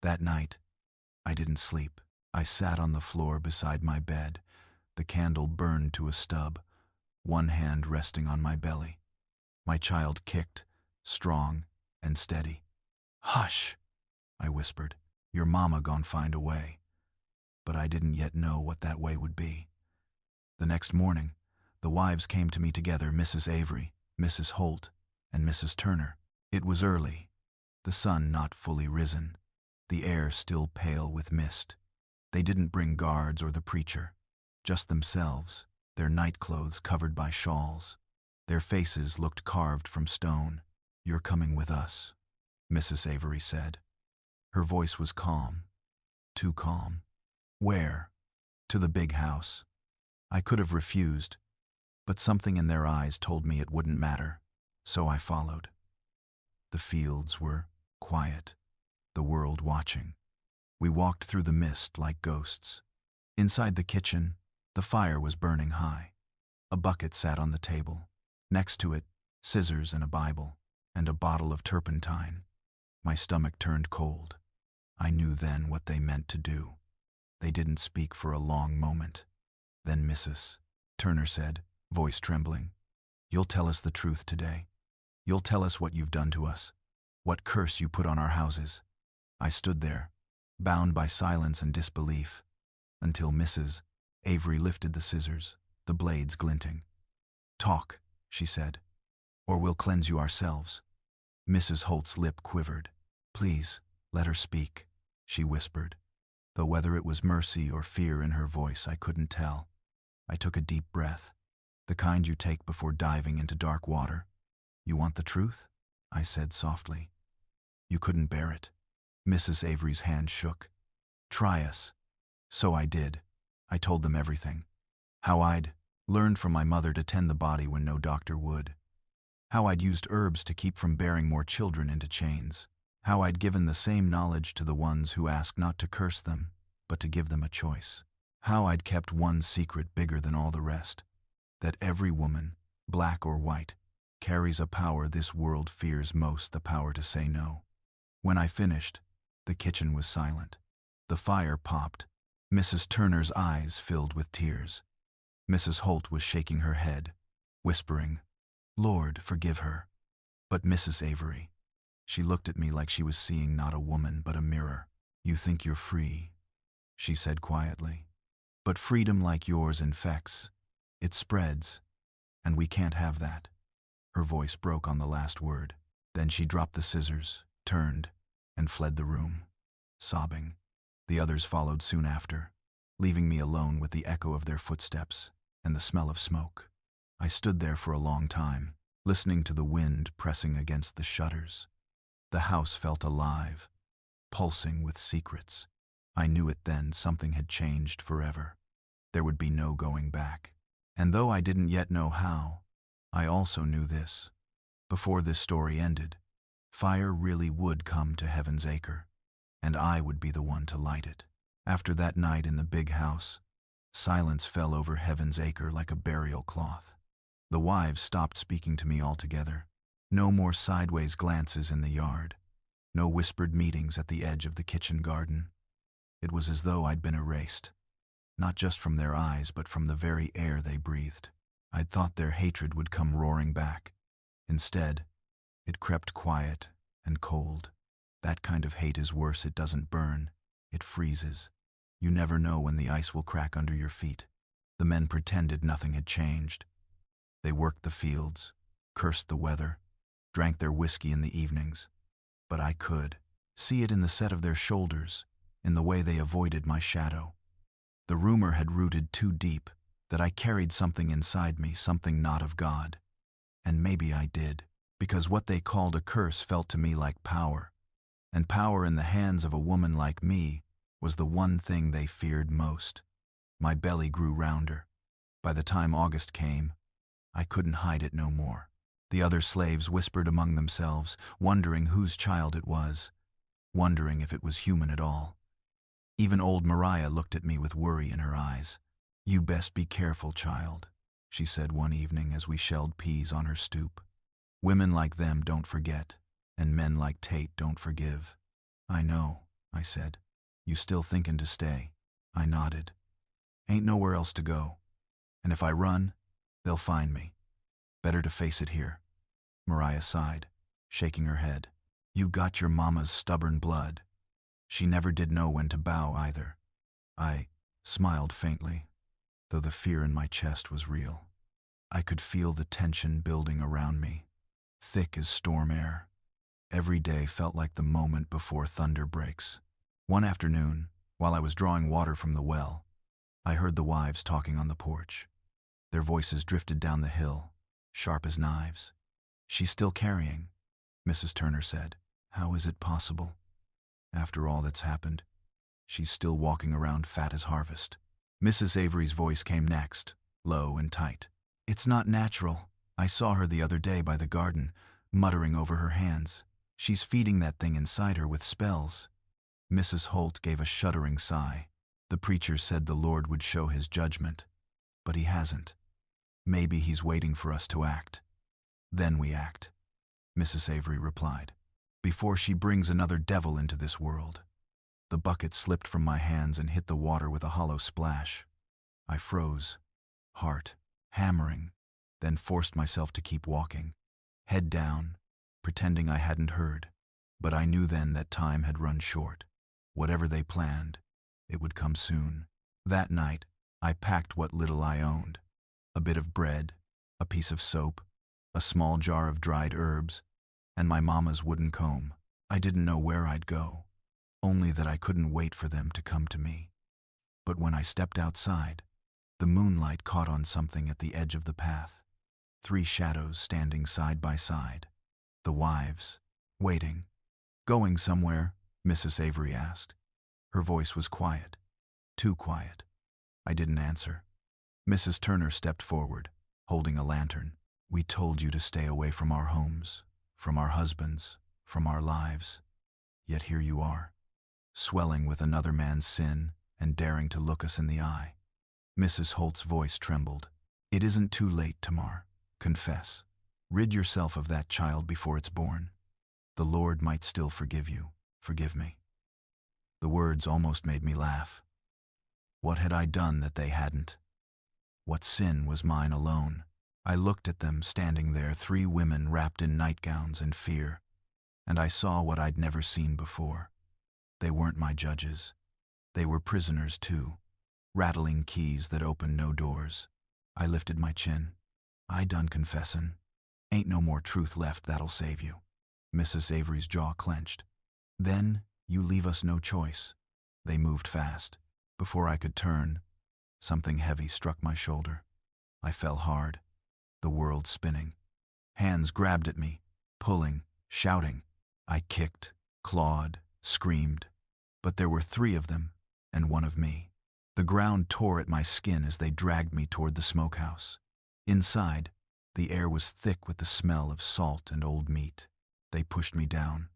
That night, I didn't sleep. I sat on the floor beside my bed, the candle burned to a stub, one hand resting on my belly. My child kicked, strong and steady. "Hush," I whispered. "Your mama gon' find a way." But I didn't yet know what that way would be. The next morning, the wives came to me together, Mrs. Avery, Mrs. Holt, and Mrs. Turner. It was early, the sun not fully risen, the air still pale with mist. They didn't bring guards or the preacher, just themselves, their nightclothes covered by shawls. Their faces looked carved from stone. "You're coming with us," Mrs. Avery said. Her voice was calm, too calm. "Where?" "To the big house." I could have refused, but something in their eyes told me it wouldn't matter, so I followed. The fields were quiet, the world watching. We walked through the mist like ghosts. Inside the kitchen, the fire was burning high. A bucket sat on the table. Next to it, scissors and a Bible, and a bottle of turpentine. My stomach turned cold. I knew then what they meant to do. They didn't speak for a long moment. Then Mrs. Turner said, voice trembling, "You'll tell us the truth today. You'll tell us what you've done to us, what curse you put on our houses." I stood there, bound by silence and disbelief, until Mrs. Avery lifted the scissors, the blades glinting. "Talk," she said, "or we'll cleanse you ourselves." Mrs. Holt's lip quivered. "Please, let her speak," she whispered, though whether it was mercy or fear in her voice I couldn't tell. I took a deep breath, the kind you take before diving into dark water. "You want the truth?" I said softly. "You couldn't bear it." Mrs. Avery's hand shook. "Try us." So I did. I told them everything. How I'd learned from my mother to tend the body when no doctor would. How I'd used herbs to keep from bearing more children into chains. How I'd given the same knowledge to the ones who asked not to curse them, but to give them a choice. How I'd kept one secret bigger than all the rest, that every woman, black or white, carries a power this world fears most, the power to say no. When I finished, the kitchen was silent. The fire popped. Mrs. Turner's eyes filled with tears. Mrs. Holt was shaking her head, whispering, "Lord, forgive her." But Mrs. Avery, she looked at me like she was seeing not a woman but a mirror. "You think you're free," she said quietly. "But freedom like yours infects. It spreads. And we can't have that." Her voice broke on the last word. Then she dropped the scissors, turned, and fled the room, sobbing. The others followed soon after, leaving me alone with the echo of their footsteps and the smell of smoke. I stood there for a long time, listening to the wind pressing against the shutters. The house felt alive, pulsing with secrets. I knew it then, something had changed forever. There would be no going back. And though I didn't yet know how, I also knew this. Before this story ended, fire really would come to Heaven's Acre, and I would be the one to light it. After that night in the big house, silence fell over Heaven's Acre like a burial cloth. The wives stopped speaking to me altogether. No more sideways glances in the yard. No whispered meetings at the edge of the kitchen garden. It was as though I'd been erased, not just from their eyes, but from the very air they breathed. I'd thought their hatred would come roaring back. Instead, it crept quiet and cold. That kind of hate is worse. It doesn't burn, it freezes. You never know when the ice will crack under your feet. The men pretended nothing had changed. They worked the fields, cursed the weather, drank their whiskey in the evenings. But I could see it in the set of their shoulders, in the way they avoided my shadow. The rumor had rooted too deep that I carried something inside me, something not of God. And maybe I did, because what they called a curse felt to me like power. And power in the hands of a woman like me was the one thing they feared most. My belly grew rounder. By the time August came, I couldn't hide it no more. The other slaves whispered among themselves, wondering whose child it was, wondering if it was human at all. Even old Mariah looked at me with worry in her eyes. "You best be careful, child," she said one evening as we shelled peas on her stoop. "Women like them don't forget, and men like Tate don't forgive." "I know," I said. "You still thinking to stay?" I nodded. "Ain't nowhere else to go. And if I run, they'll find me. Better to face it here." Mariah sighed, shaking her head. "You got your mama's stubborn blood. She never did know when to bow either." I smiled faintly, though the fear in my chest was real. I could feel the tension building around me, thick as storm air. Every day felt like the moment before thunder breaks. One afternoon, while I was drawing water from the well, I heard the wives talking on the porch. Their voices drifted down the hill, sharp as knives. "She's still carrying," Mrs. Turner said. "How is it possible? After all that's happened, she's still walking around fat as harvest." Mrs. Avery's voice came next, low and tight. "It's not natural. I saw her the other day by the garden, muttering over her hands. She's feeding that thing inside her with spells." Mrs. Holt gave a shuddering sigh. "The preacher said the Lord would show his judgment, but he hasn't. Maybe he's waiting for us to act. Then we act," Mrs. Avery replied, "before she brings another devil into this world." The bucket slipped from my hands and hit the water with a hollow splash. I froze, heart hammering, then forced myself to keep walking, head down, pretending I hadn't heard. But I knew then that time had run short. Whatever they planned, it would come soon. That night, I packed what little I owned. A bit of bread, a piece of soap, a small jar of dried herbs, and my mama's wooden comb. I didn't know where I'd go, only that I couldn't wait for them to come to me. But when I stepped outside, the moonlight caught on something at the edge of the path. 3 shadows standing side by side. The wives, waiting. "Going somewhere?" Mrs. Avery asked. Her voice was quiet, too quiet. I didn't answer. Mrs. Turner stepped forward, holding a lantern. "We told you to stay away from our homes, from our husbands, from our lives. Yet here you are, swelling with another man's sin and daring to look us in the eye." Mrs. Holt's voice trembled. "It isn't too late, Tamar. Confess. Rid yourself of that child before it's born. The Lord might still forgive you. Forgive me." The words almost made me laugh. What had I done that they hadn't? What sin was mine alone? I looked at them standing there, 3 women wrapped in nightgowns and fear, and I saw what I'd never seen before. They weren't my judges. They were prisoners too, rattling keys that opened no doors. I lifted my chin. "I done confessin'. Ain't no more truth left that'll save you." Mrs. Avery's jaw clenched. "Then you leave us no choice." They moved fast. Before I could turn, something heavy struck my shoulder. I fell hard, the world spinning. Hands grabbed at me, pulling, shouting. I kicked, clawed, screamed, but there were 3 of them, and one of me. The ground tore at my skin as they dragged me toward the smokehouse. Inside, the air was thick with the smell of salt and old meat. They pushed me down,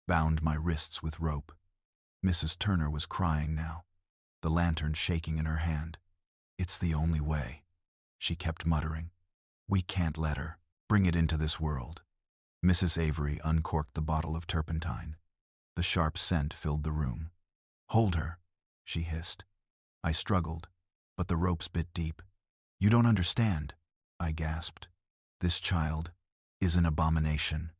bound my wrists with rope. Mrs. Turner was crying now, the lantern shaking in her hand. "It's the only way," she kept muttering. "We can't let her. Bring it into this world." Mrs. Avery uncorked the bottle of turpentine. The sharp scent filled the room. "Hold her," she hissed. I struggled, but the ropes bit deep. "You don't understand," I gasped. "This child is an abomination,"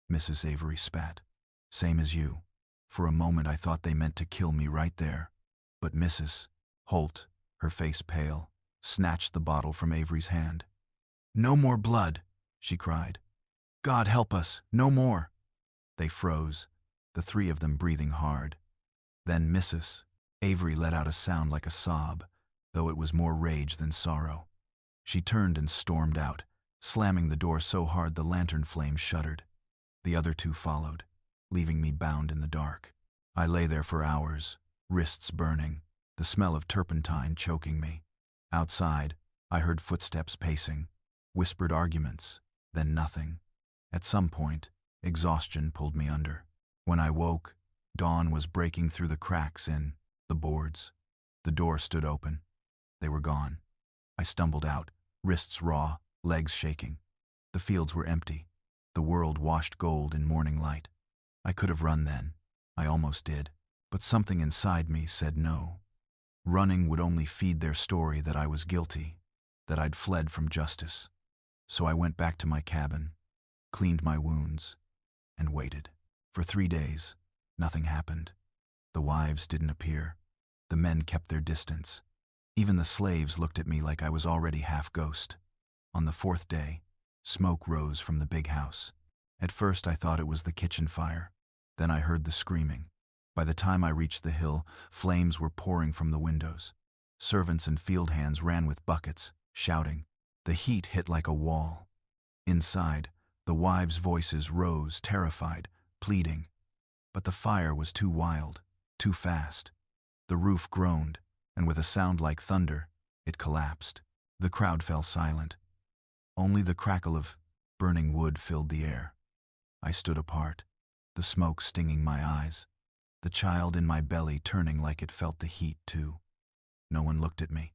Mrs. Avery spat. "Same as you." For a moment I thought they meant to kill me right there. But Mrs. Holt, her face pale, snatched the bottle from Avery's hand. "No more blood," she cried. "God help us, no more." They froze, the three of them breathing hard. Then Mrs. Avery let out a sound like a sob, though it was more rage than sorrow. She turned and stormed out, slamming the door so hard the lantern flame shuddered. The other two followed, leaving me bound in the dark. I lay there for hours, wrists burning, the smell of turpentine choking me. Outside, I heard footsteps pacing, whispered arguments, then nothing. At some point, exhaustion pulled me under. When I woke, dawn was breaking through the cracks in the boards. The door stood open. They were gone. I stumbled out, wrists raw, legs shaking. The fields were empty, the world washed gold in morning light. I could have run then. I almost did. But something inside me said no. Running would only feed their story that I was guilty, that I'd fled from justice. So I went back to my cabin, cleaned my wounds, and waited. For 3 days, nothing happened. The wives didn't appear. The men kept their distance. Even the slaves looked at me like I was already half ghost. On the 4th day, smoke rose from the big house. At first I thought it was the kitchen fire. Then I heard the screaming. By the time I reached the hill, flames were pouring from the windows. Servants and field hands ran with buckets, shouting. The heat hit like a wall. Inside, the wives' voices rose, terrified, pleading. But the fire was too wild, too fast. The roof groaned, and with a sound like thunder, it collapsed. The crowd fell silent. Only the crackle of burning wood filled the air. I stood apart, the smoke stinging my eyes, the child in my belly turning like it felt the heat too. No one looked at me.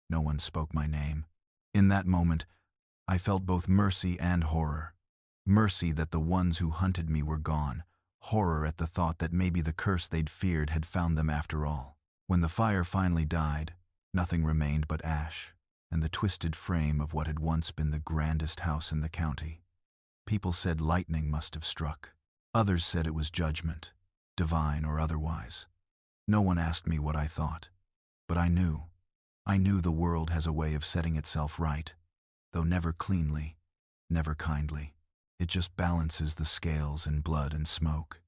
No one spoke my name. In that moment, I felt both mercy and horror. Mercy that the ones who hunted me were gone. Horror at the thought that maybe the curse they'd feared had found them after all. When the fire finally died, nothing remained but ash and the twisted frame of what had once been the grandest house in the county. People said lightning must have struck. Others said it was judgment, divine or otherwise. No one asked me what I thought. But I knew. I knew the world has a way of setting itself right, though never cleanly, never kindly. It just balances the scales in blood and smoke.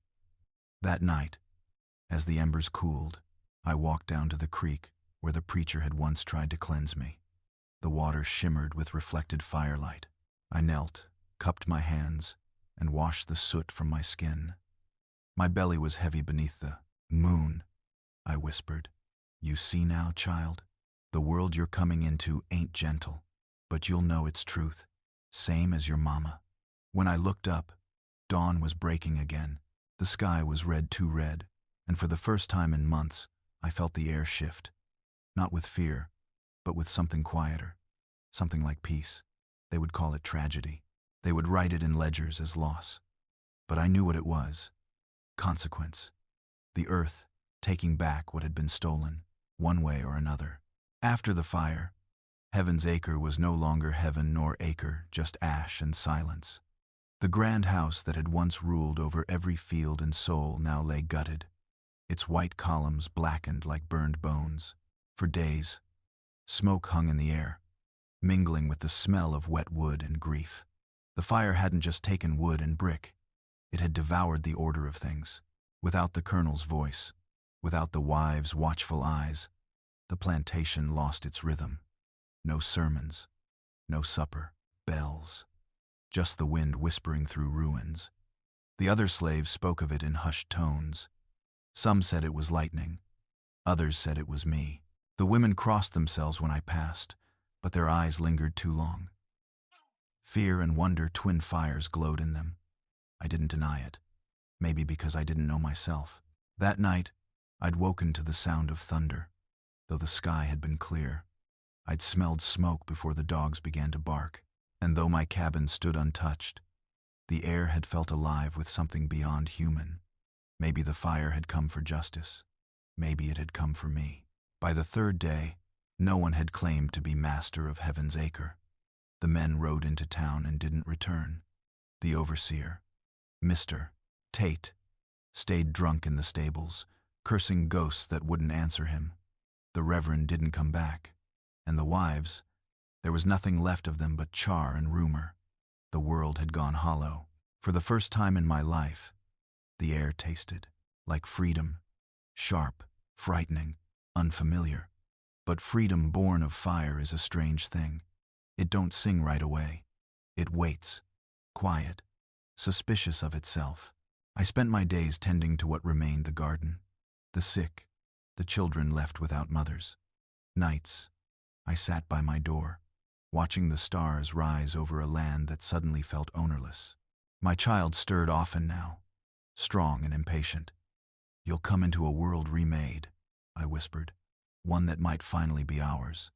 That night, as the embers cooled, I walked down to the creek where the preacher had once tried to cleanse me. The water shimmered with reflected firelight. I knelt, cupped my hands, and washed the soot from my skin. My belly was heavy beneath the moon. I whispered, "You see now, child? The world you're coming into ain't gentle, but you'll know its truth, same as your mama." When I looked up, dawn was breaking again. The sky was red, too red, and for the first time in months, I felt the air shift. Not with fear, but with something quieter, something like peace. They would call it tragedy. They would write it in ledgers as loss. But I knew what it was. Consequence. The earth taking back what had been stolen, one way or another. After the fire, Heaven's Acre was no longer heaven nor acre, just ash and silence. The grand house that had once ruled over every field and soul now lay gutted, its white columns blackened like burned bones. For days, smoke hung in the air, mingling with the smell of wet wood and grief. The fire hadn't just taken wood and brick. It had devoured the order of things. Without the colonel's voice, without the wives' watchful eyes, the plantation lost its rhythm. No sermons, no supper, bells, just the wind whispering through ruins. The other slaves spoke of it in hushed tones. Some said it was lightning. Others said it was me. The women crossed themselves when I passed, but their eyes lingered too long. Fear and wonder, twin fires, glowed in them. I didn't deny it, maybe because I didn't know myself. That night, I'd woken to the sound of thunder. Though the sky had been clear, I'd smelled smoke before the dogs began to bark, and though my cabin stood untouched, the air had felt alive with something beyond human. Maybe the fire had come for justice. Maybe it had come for me. By the third day, no one had claimed to be master of Heaven's Acre. The men rode into town and didn't return. The overseer, Mr. Tate, stayed drunk in the stables, cursing ghosts that wouldn't answer him. The Reverend didn't come back. And the wives, there was nothing left of them but char and rumor. The world had gone hollow. For the first time in my life, the air tasted like freedom. Sharp, frightening, unfamiliar. But freedom born of fire is a strange thing. It don't sing right away. It waits, quiet, suspicious of itself. I spent my days tending to what remained: the garden, the sick, the children left without mothers. Nights, I sat by my door, watching the stars rise over a land that suddenly felt ownerless. My child stirred often now, strong and impatient. "You'll come into a world remade," I whispered, "one that might finally be ours."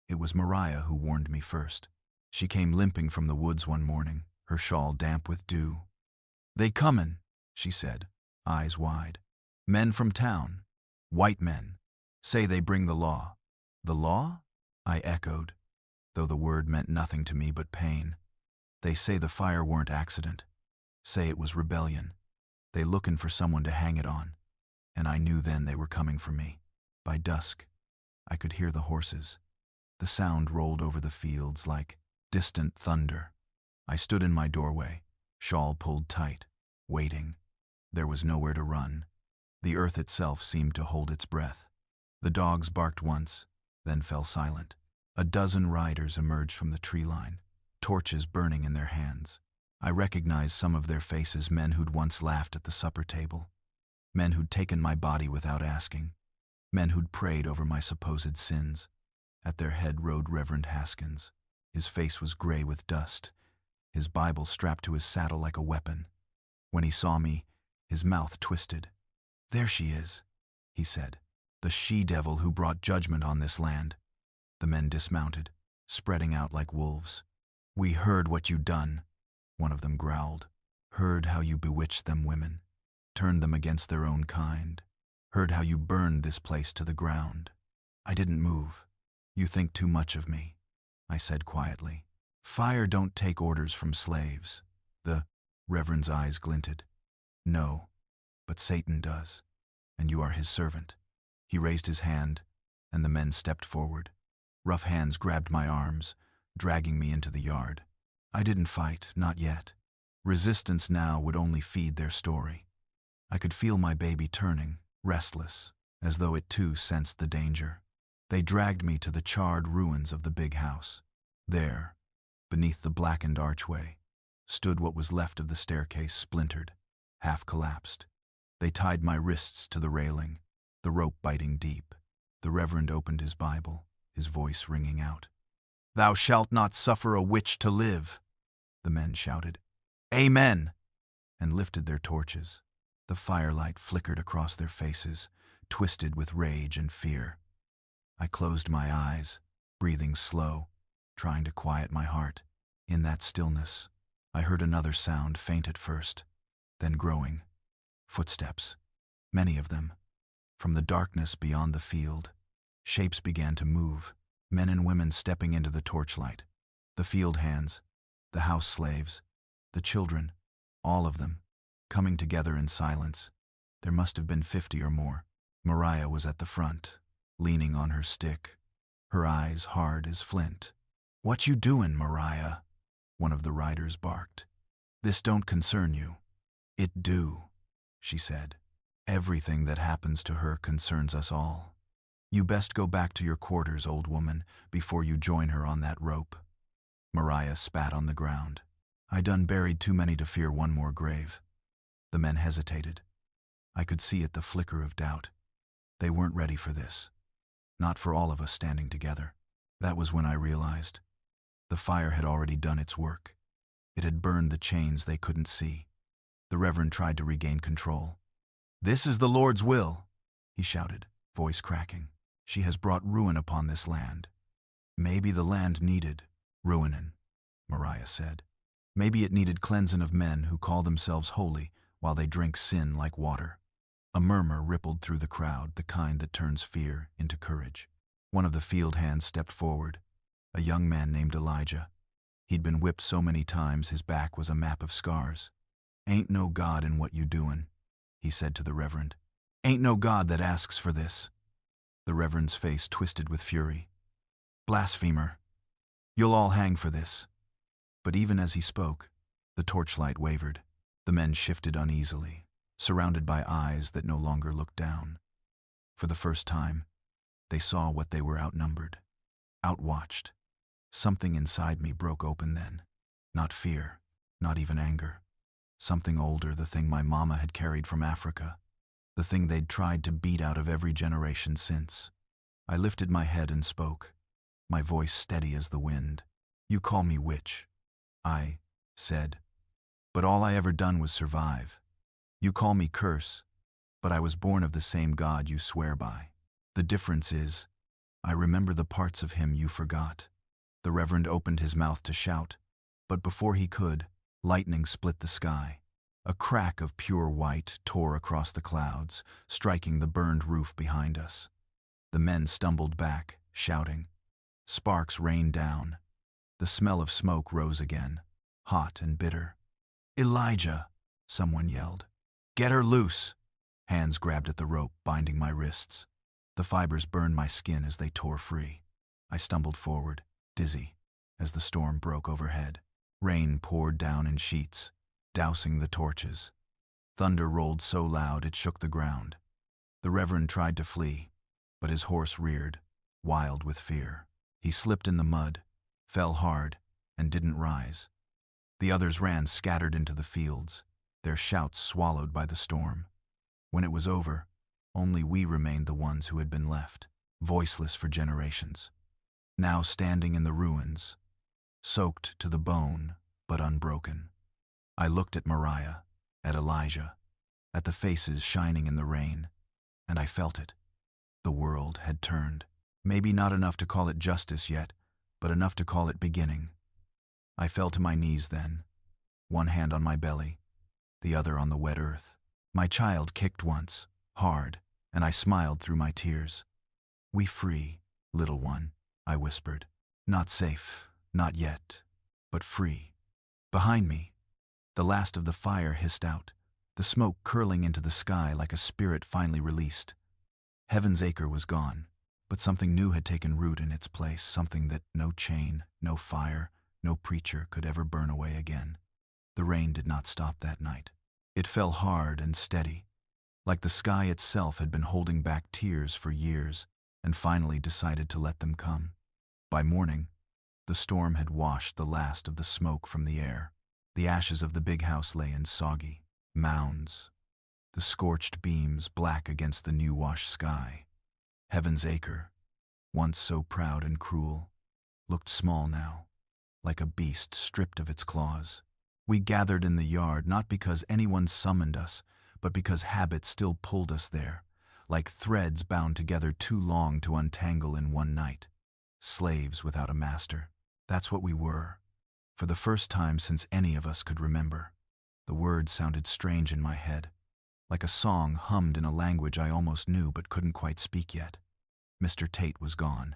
It was Mariah who warned me first. She came limping from the woods one morning, her shawl damp with dew. "They comin'," she said, eyes wide. "Men from town, white men, say they bring the law." "The law?" I echoed, though the word meant nothing to me but pain. "They say the fire weren't accident. Say it was rebellion. They lookin' for someone to hang it on." And I knew then they were coming for me. By dusk, I could hear the horses. The sound rolled over the fields like distant thunder. I stood in my doorway, shawl pulled tight, waiting. There was nowhere to run. The earth itself seemed to hold its breath. The dogs barked once, then fell silent. A dozen riders emerged from the tree line, torches burning in their hands. I recognized some of their faces: men who'd once laughed at the supper table, men who'd taken my body without asking, men who'd prayed over my supposed sins. At their head rode Reverend Haskins. His face was gray with dust, his Bible strapped to his saddle like a weapon. When he saw me, his mouth twisted. "There she is," he said, "the she-devil who brought judgment on this land." The men dismounted, spreading out like wolves. "We heard what you done," one of them growled. "Heard how you bewitched them women, turned them against their own kind. Heard how you burned this place to the ground." I didn't move. "You think too much of me," I said quietly. "Fire don't take orders from slaves." The Reverend's eyes glinted. "No, but Satan does, and you are his servant." He raised his hand, and the men stepped forward. Rough hands grabbed my arms, dragging me into the yard. I didn't fight, not yet. Resistance now would only feed their story. I could feel my baby turning, restless, as though it too sensed the danger. They dragged me to the charred ruins of the big house. There, beneath the blackened archway, stood what was left of the staircase, splintered, half collapsed. They tied my wrists to the railing, the rope biting deep. The Reverend opened his Bible, his voice ringing out. "Thou shalt not suffer a witch to live," the men shouted. "Amen," and lifted their torches. The firelight flickered across their faces, twisted with rage and fear. I closed my eyes, breathing slow, trying to quiet my heart. In that stillness, I heard another sound, faint at first, then growing. Footsteps, many of them. From the darkness beyond the field, shapes began to move, men and women stepping into the torchlight. The field hands, the house slaves, the children, all of them, coming together in silence. There must have been 50 or more. Mariah was at the front, leaning on her stick, her eyes hard as flint. "What you doin', Mariah?" one of the riders barked. "This don't concern you." "It do," she said. "Everything that happens to her concerns us all. You best go back to your quarters, old woman, before you join her on that rope." Mariah spat on the ground. "I done buried too many to fear one more grave." The men hesitated. I could see it, the flicker of doubt. They weren't ready for this. Not for all of us standing together. That was when I realized. The fire had already done its work. It had burned the chains they couldn't see. The Reverend tried to regain control. "This is the Lord's will," he shouted, voice cracking. "She has brought ruin upon this land." "Maybe the land needed ruinin'," Mariah said. "Maybe it needed cleansing of men who call themselves holy while they drink sin like water." A murmur rippled through the crowd, the kind that turns fear into courage. One of the field hands stepped forward, a young man named Elijah. He'd been whipped so many times his back was a map of scars. "Ain't no God in what you doin'," he said to the Reverend. "Ain't no God that asks for this." The Reverend's face twisted with fury. "Blasphemer! You'll all hang for this." But even as he spoke, the torchlight wavered. The men shifted uneasily, surrounded by eyes that no longer looked down. For the first time, they saw what they were outnumbered, outwatched. Something inside me broke open then. Not fear, not even anger. Something older, the thing my mama had carried from Africa. The thing they'd tried to beat out of every generation since. I lifted my head and spoke, my voice steady as the wind. "You call me witch," I said, "but all I ever done was survive. You call me curse, but I was born of the same God you swear by. The difference is, I remember the parts of him you forgot." The Reverend opened his mouth to shout, but before he could, lightning split the sky. A crack of pure white tore across the clouds, striking the burned roof behind us. The men stumbled back, shouting. Sparks rained down. The smell of smoke rose again, hot and bitter. "Elijah!" someone yelled. "Get her loose!" Hands grabbed at the rope, binding my wrists. The fibers burned my skin as they tore free. I stumbled forward, dizzy, as the storm broke overhead. Rain poured down in sheets, dousing the torches. Thunder rolled so loud it shook the ground. The Reverend tried to flee, but his horse reared, wild with fear. He slipped in the mud, fell hard, and didn't rise. The others ran scattered into the fields, their shouts swallowed by the storm. When it was over, only we remained the ones who had been left, voiceless for generations. Now standing in the ruins, soaked to the bone, but unbroken. I looked at Mariah, at Elijah, at the faces shining in the rain, and I felt it. The world had turned. Maybe not enough to call it justice yet, but enough to call it beginning. I fell to my knees then, one hand on my belly, the other on the wet earth. My child kicked once, hard, and I smiled through my tears. "We free, little one," I whispered. "Not safe, not yet, but free." Behind me, the last of the fire hissed out, the smoke curling into the sky like a spirit finally released. Heaven's Acre was gone, but something new had taken root in its place, something that no chain, no fire, no preacher could ever burn away again. The rain did not stop that night. It fell hard and steady, like the sky itself had been holding back tears for years and finally decided to let them come. By morning, the storm had washed the last of the smoke from the air. The ashes of the big house lay in soggy mounds, the scorched beams black against the new-washed sky. Heaven's Acre, once so proud and cruel, looked small now, like a beast stripped of its claws. We gathered in the yard not because anyone summoned us, but because habit still pulled us there, like threads bound together too long to untangle in one night. Slaves without a master. That's what we were, for the first time since any of us could remember. The words sounded strange in my head, like a song hummed in a language I almost knew but couldn't quite speak yet. Mr. Tate was gone.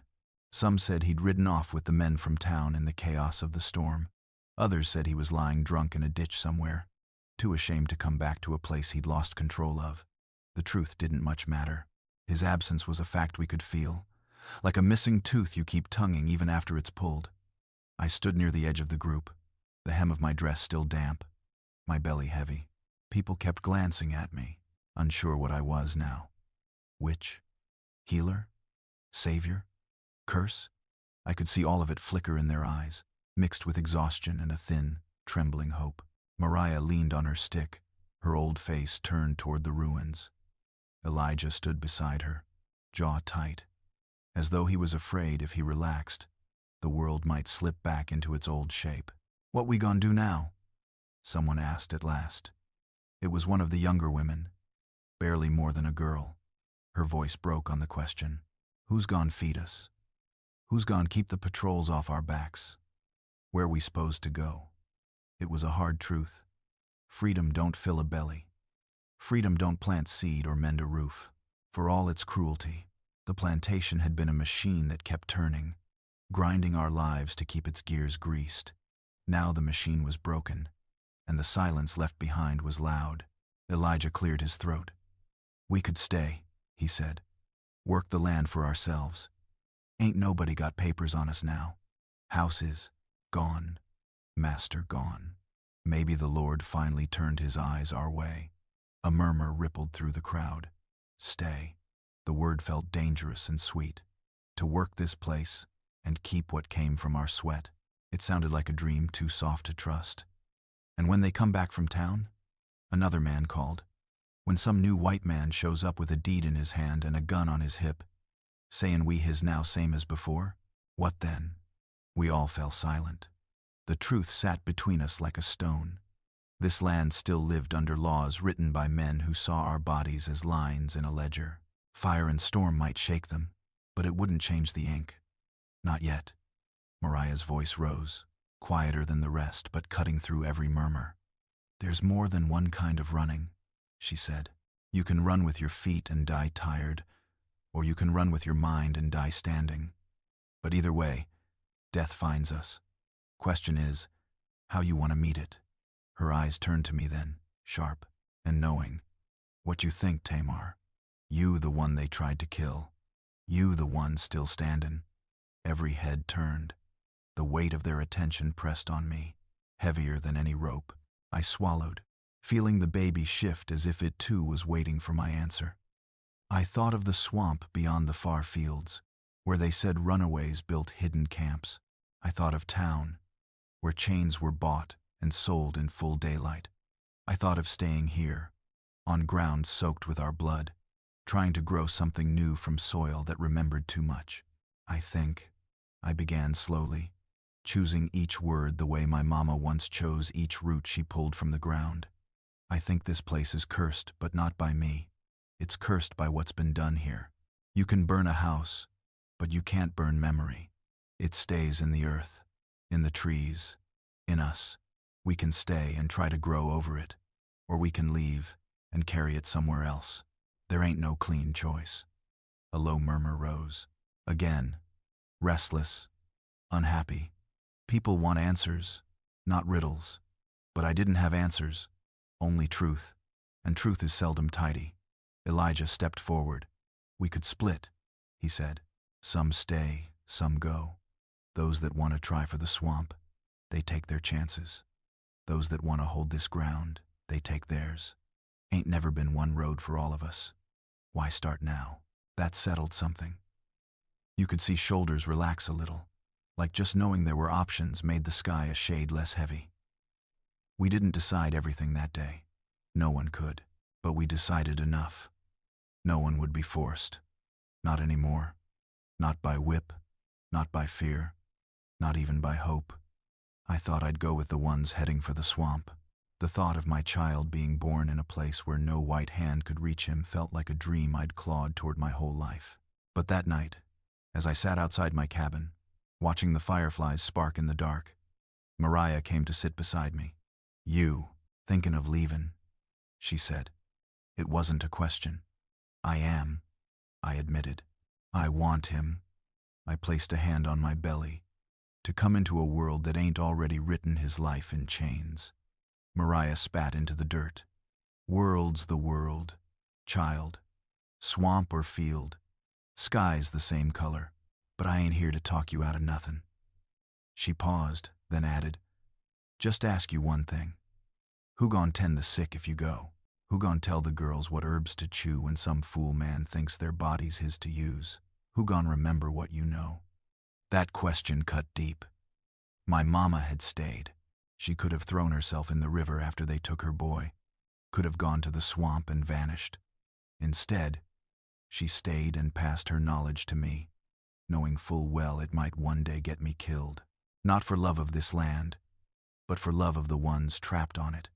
Some said he'd ridden off with the men from town in the chaos of the storm. Others said he was lying drunk in a ditch somewhere, too ashamed to come back to a place he'd lost control of. The truth didn't much matter. His absence was a fact we could feel, like a missing tooth you keep tonguing even after it's pulled. I stood near the edge of the group, the hem of my dress still damp, my belly heavy. People kept glancing at me, unsure what I was now. Witch? Healer? Savior? Curse? I could see all of it flicker in their eyes, mixed with exhaustion and a thin, trembling hope. Mariah leaned on her stick, her old face turned toward the ruins. Elijah stood beside her, jaw tight, as though he was afraid if he relaxed, the world might slip back into its old shape. "What we gon' do now?" someone asked at last. It was one of the younger women, barely more than a girl. Her voice broke on the question. "Who's gon' feed us? Who's gon' keep the patrols off our backs? Where we s'posed to go?" It was a hard truth. Freedom don't fill a belly. Freedom don't plant seed or mend a roof. For all its cruelty, the plantation had been a machine that kept turning, grinding our lives to keep its gears greased. Now the machine was broken, and the silence left behind was loud. Elijah cleared his throat. "We could stay," he said. "Work the land for ourselves. Ain't nobody got papers on us now. House is gone. Master gone." Maybe the Lord finally turned his eyes our way. A murmur rippled through the crowd. Stay. The word felt dangerous and sweet. To work this place and keep what came from our sweat. It sounded like a dream too soft to trust. And when they come back from town, another man called. When some new white man shows up with a deed in his hand and a gun on his hip, sayin' we his now same as before, what then? We all fell silent. The truth sat between us like a stone. This land still lived under laws written by men who saw our bodies as lines in a ledger. Fire and storm might shake them, but it wouldn't change the ink. Not yet. Mariah's voice rose, quieter than the rest, but cutting through every murmur. "There's more than one kind of running," she said. "You can run with your feet and die tired, or you can run with your mind and die standing. But either way, death finds us. Question is, how you want to meet it." Her eyes turned to me then, sharp and knowing. "What you think, Tamar? You the one they tried to kill. You the one still standin'." Every head turned. The weight of their attention pressed on me, heavier than any rope. I swallowed, feeling the baby shift as if it too was waiting for my answer. I thought of the swamp beyond the far fields, where they said runaways built hidden camps. I thought of town, where chains were bought and sold in full daylight. I thought of staying here, on ground soaked with our blood, trying to grow something new from soil that remembered too much. I began slowly, choosing each word the way my mama once chose each root she pulled from the ground. "I think this place is cursed, but not by me. It's cursed by what's been done here. You can burn a house, but you can't burn memory. It stays in the earth, in the trees, in us. We can stay and try to grow over it, or we can leave and carry it somewhere else. There ain't no clean choice." A low murmur rose. Again, restless, unhappy. People want answers, not riddles. But I didn't have answers, only truth, and truth is seldom tidy. Elijah stepped forward. "We could split," he said. "Some stay, some go. Those that want to try for the swamp, they take their chances. Those that want to hold this ground, they take theirs. Ain't never been one road for all of us. Why start now?" That settled something. You could see shoulders relax a little, like just knowing there were options made the sky a shade less heavy. We didn't decide everything that day. No one could. But we decided enough. No one would be forced. Not anymore. Not by whip. Not by fear. Not even by hope. I thought I'd go with the ones heading for the swamp. The thought of my child being born in a place where no white hand could reach him felt like a dream I'd clawed toward my whole life. But that night, as I sat outside my cabin, watching the fireflies spark in the dark, Mariah came to sit beside me. "You, thinkin' of leavin'," she said. It wasn't a question. "I am," I admitted. "I want him." I placed a hand on my belly. "To come into a world that ain't already written his life in chains." Mariah spat into the dirt. "World's the world, child. Swamp or field. Sky's the same color. But I ain't here to talk you out of nothin'." She paused, then added, "Just ask you one thing. Who gon' tend the sick if you go? Who gon' tell the girls what herbs to chew when some fool man thinks their body's his to use? Who gon' remember what you know?" That question cut deep. My mama had stayed. She could have thrown herself in the river after they took her boy, could have gone to the swamp and vanished. Instead, She stayed and passed her knowledge to me, knowing full well it might one day get me killed. Not for love of this land, but for love of the ones trapped on it.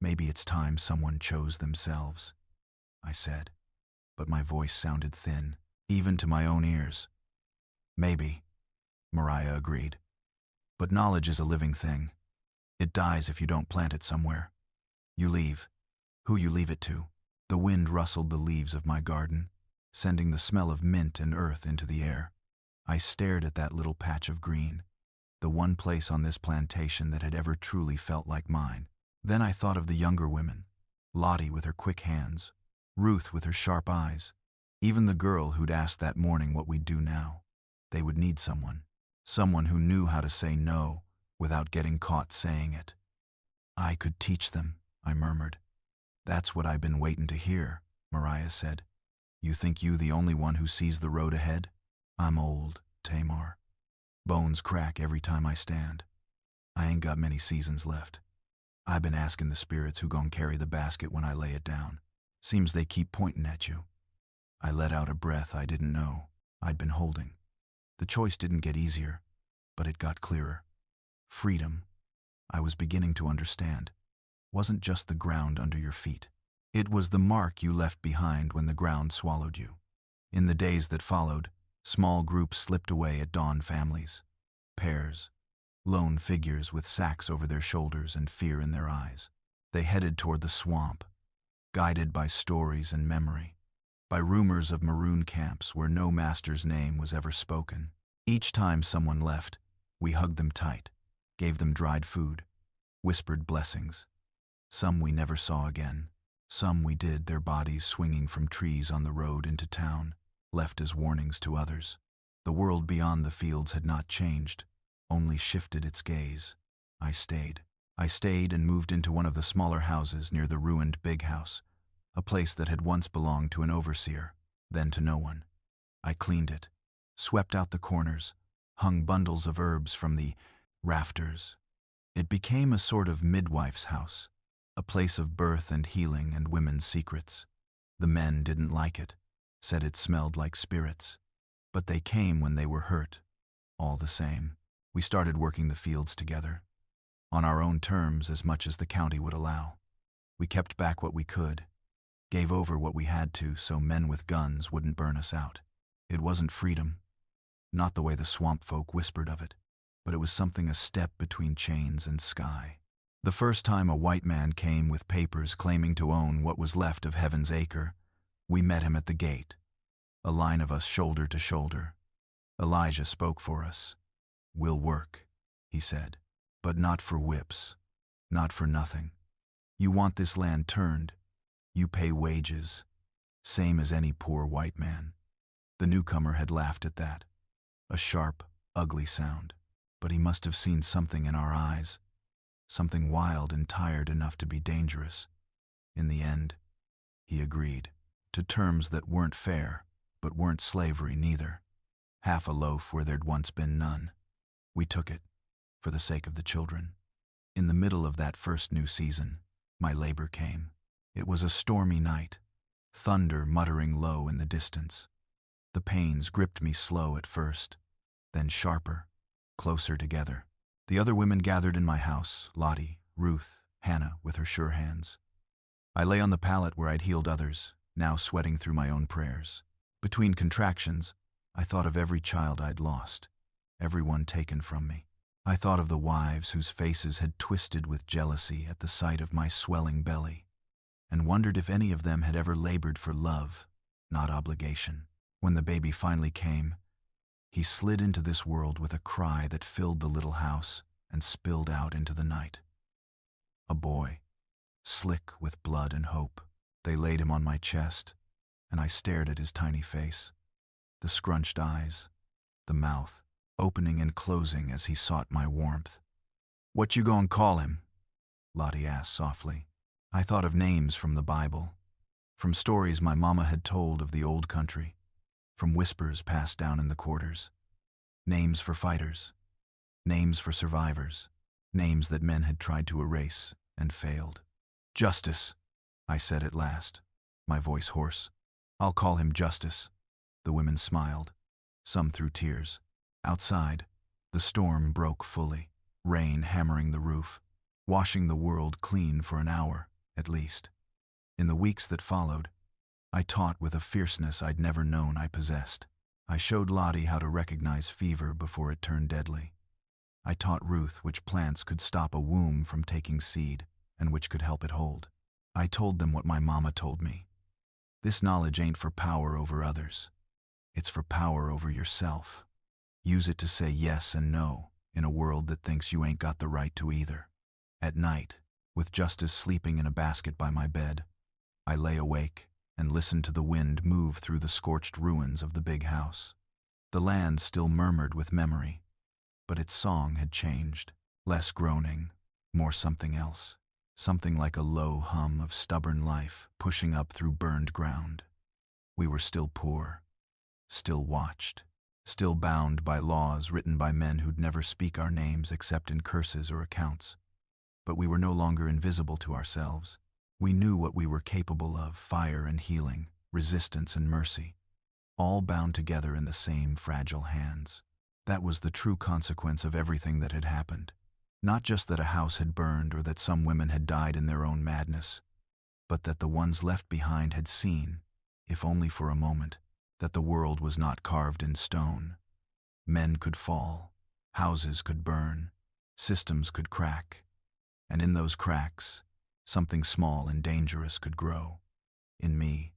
Maybe it's time someone chose themselves, I said, but my voice sounded thin, even to my own ears. Maybe, Mariah agreed. But knowledge is a living thing. It dies if you don't plant it somewhere. You leave. Who you leave it to? The wind rustled the leaves of my garden, sending the smell of mint and earth into the air. I stared at that little patch of green, the one place on this plantation that had ever truly felt like mine. Then I thought of the younger women, Lottie with her quick hands, Ruth with her sharp eyes, even the girl who'd asked that morning what we'd do now. They would need someone who knew how to say no without getting caught saying it. I could teach them, I murmured. That's what I've been waiting to hear, Mariah said. You think you the only one who sees the road ahead? I'm old, Tamar. Bones crack every time I stand. I ain't got many seasons left. I've been asking the spirits who gon' carry the basket when I lay it down. Seems they keep pointing at you. I let out a breath I didn't know I'd been holding. The choice didn't get easier, but it got clearer. Freedom, I was beginning to understand, wasn't just the ground under your feet. It was the mark you left behind when the ground swallowed you. In the days that followed, small groups slipped away at dawn, families, pairs, lone figures with sacks over their shoulders and fear in their eyes. They headed toward the swamp, guided by stories and memory, by rumors of maroon camps where no master's name was ever spoken. Each time someone left, we hugged them tight, gave them dried food, whispered blessings. Some we never saw again. Some we did, their bodies swinging from trees on the road into town, left as warnings to others. The world beyond the fields had not changed, only shifted its gaze. I stayed. I stayed and moved into one of the smaller houses near the ruined big house, a place that had once belonged to an overseer, then to no one. I cleaned it, swept out the corners, hung bundles of herbs from the rafters. It became a sort of midwife's house, a place of birth and healing and women's secrets. The men didn't like it, said it smelled like spirits. But they came when they were hurt, all the same. We started working the fields together, on our own terms as much as the county would allow. We kept back what we could, gave over what we had to so men with guns wouldn't burn us out. It wasn't freedom, not the way the swamp folk whispered of it, but it was something a step between chains and sky. The first time a white man came with papers claiming to own what was left of Heaven's Acre, we met him at the gate, a line of us shoulder to shoulder. Elijah spoke for us. We'll work, he said, but not for whips, not for nothing. You want this land turned, you pay wages, same as any poor white man. The newcomer had laughed at that, a sharp, ugly sound, but he must have seen something in our eyes, something wild and tired enough to be dangerous. In the end, he agreed, to terms that weren't fair, but weren't slavery neither. Half a loaf where there'd once been none. We took it, for the sake of the children. In the middle of that first new season, my labor came. It was a stormy night, thunder muttering low in the distance. The pains gripped me slow at first, then sharper, closer together. The other women gathered in my house, Lottie, Ruth, Hannah with her sure hands. I lay on the pallet where I'd healed others, now sweating through my own prayers. Between contractions, I thought of every child I'd lost, everyone taken from me. I thought of the wives whose faces had twisted with jealousy at the sight of my swelling belly, and wondered if any of them had ever labored for love, not obligation. When the baby finally came, he slid into this world with a cry that filled the little house and spilled out into the night. A boy, slick with blood and hope. They laid him on my chest, and I stared at his tiny face, the scrunched eyes, the mouth, opening and closing as he sought my warmth. "What you gon' call him?" Lottie asked softly. I thought of names from the Bible, from stories my mama had told of the old country, from whispers passed down in the quarters. Names for fighters, names for survivors, names that men had tried to erase and failed. "Justice," I said at last, my voice hoarse. I'll call him Justice. The women smiled, some through tears. Outside, the storm broke fully, rain hammering the roof, washing the world clean for an hour, at least. In the weeks that followed, I taught with a fierceness I'd never known I possessed. I showed Lottie how to recognize fever before it turned deadly. I taught Ruth which plants could stop a womb from taking seed and which could help it hold. I told them what my mama told me. This knowledge ain't for power over others. It's for power over yourself. Use it to say yes and no in a world that thinks you ain't got the right to either. At night, with Justice sleeping in a basket by my bed, I lay awake and listened to the wind move through the scorched ruins of the big house. The land still murmured with memory, but its song had changed. Less groaning, more something else. Something like a low hum of stubborn life pushing up through burned ground. We were still poor, still watched, still bound by laws written by men who'd never speak our names except in curses or accounts. But we were no longer invisible to ourselves. We knew what we were capable of: fire and healing, resistance and mercy, all bound together in the same fragile hands. That was the true consequence of everything that had happened. Not just that a house had burned or that some women had died in their own madness, but that the ones left behind had seen, if only for a moment, that the world was not carved in stone. Men could fall, houses could burn, systems could crack, and in those cracks, something small and dangerous could grow. In me,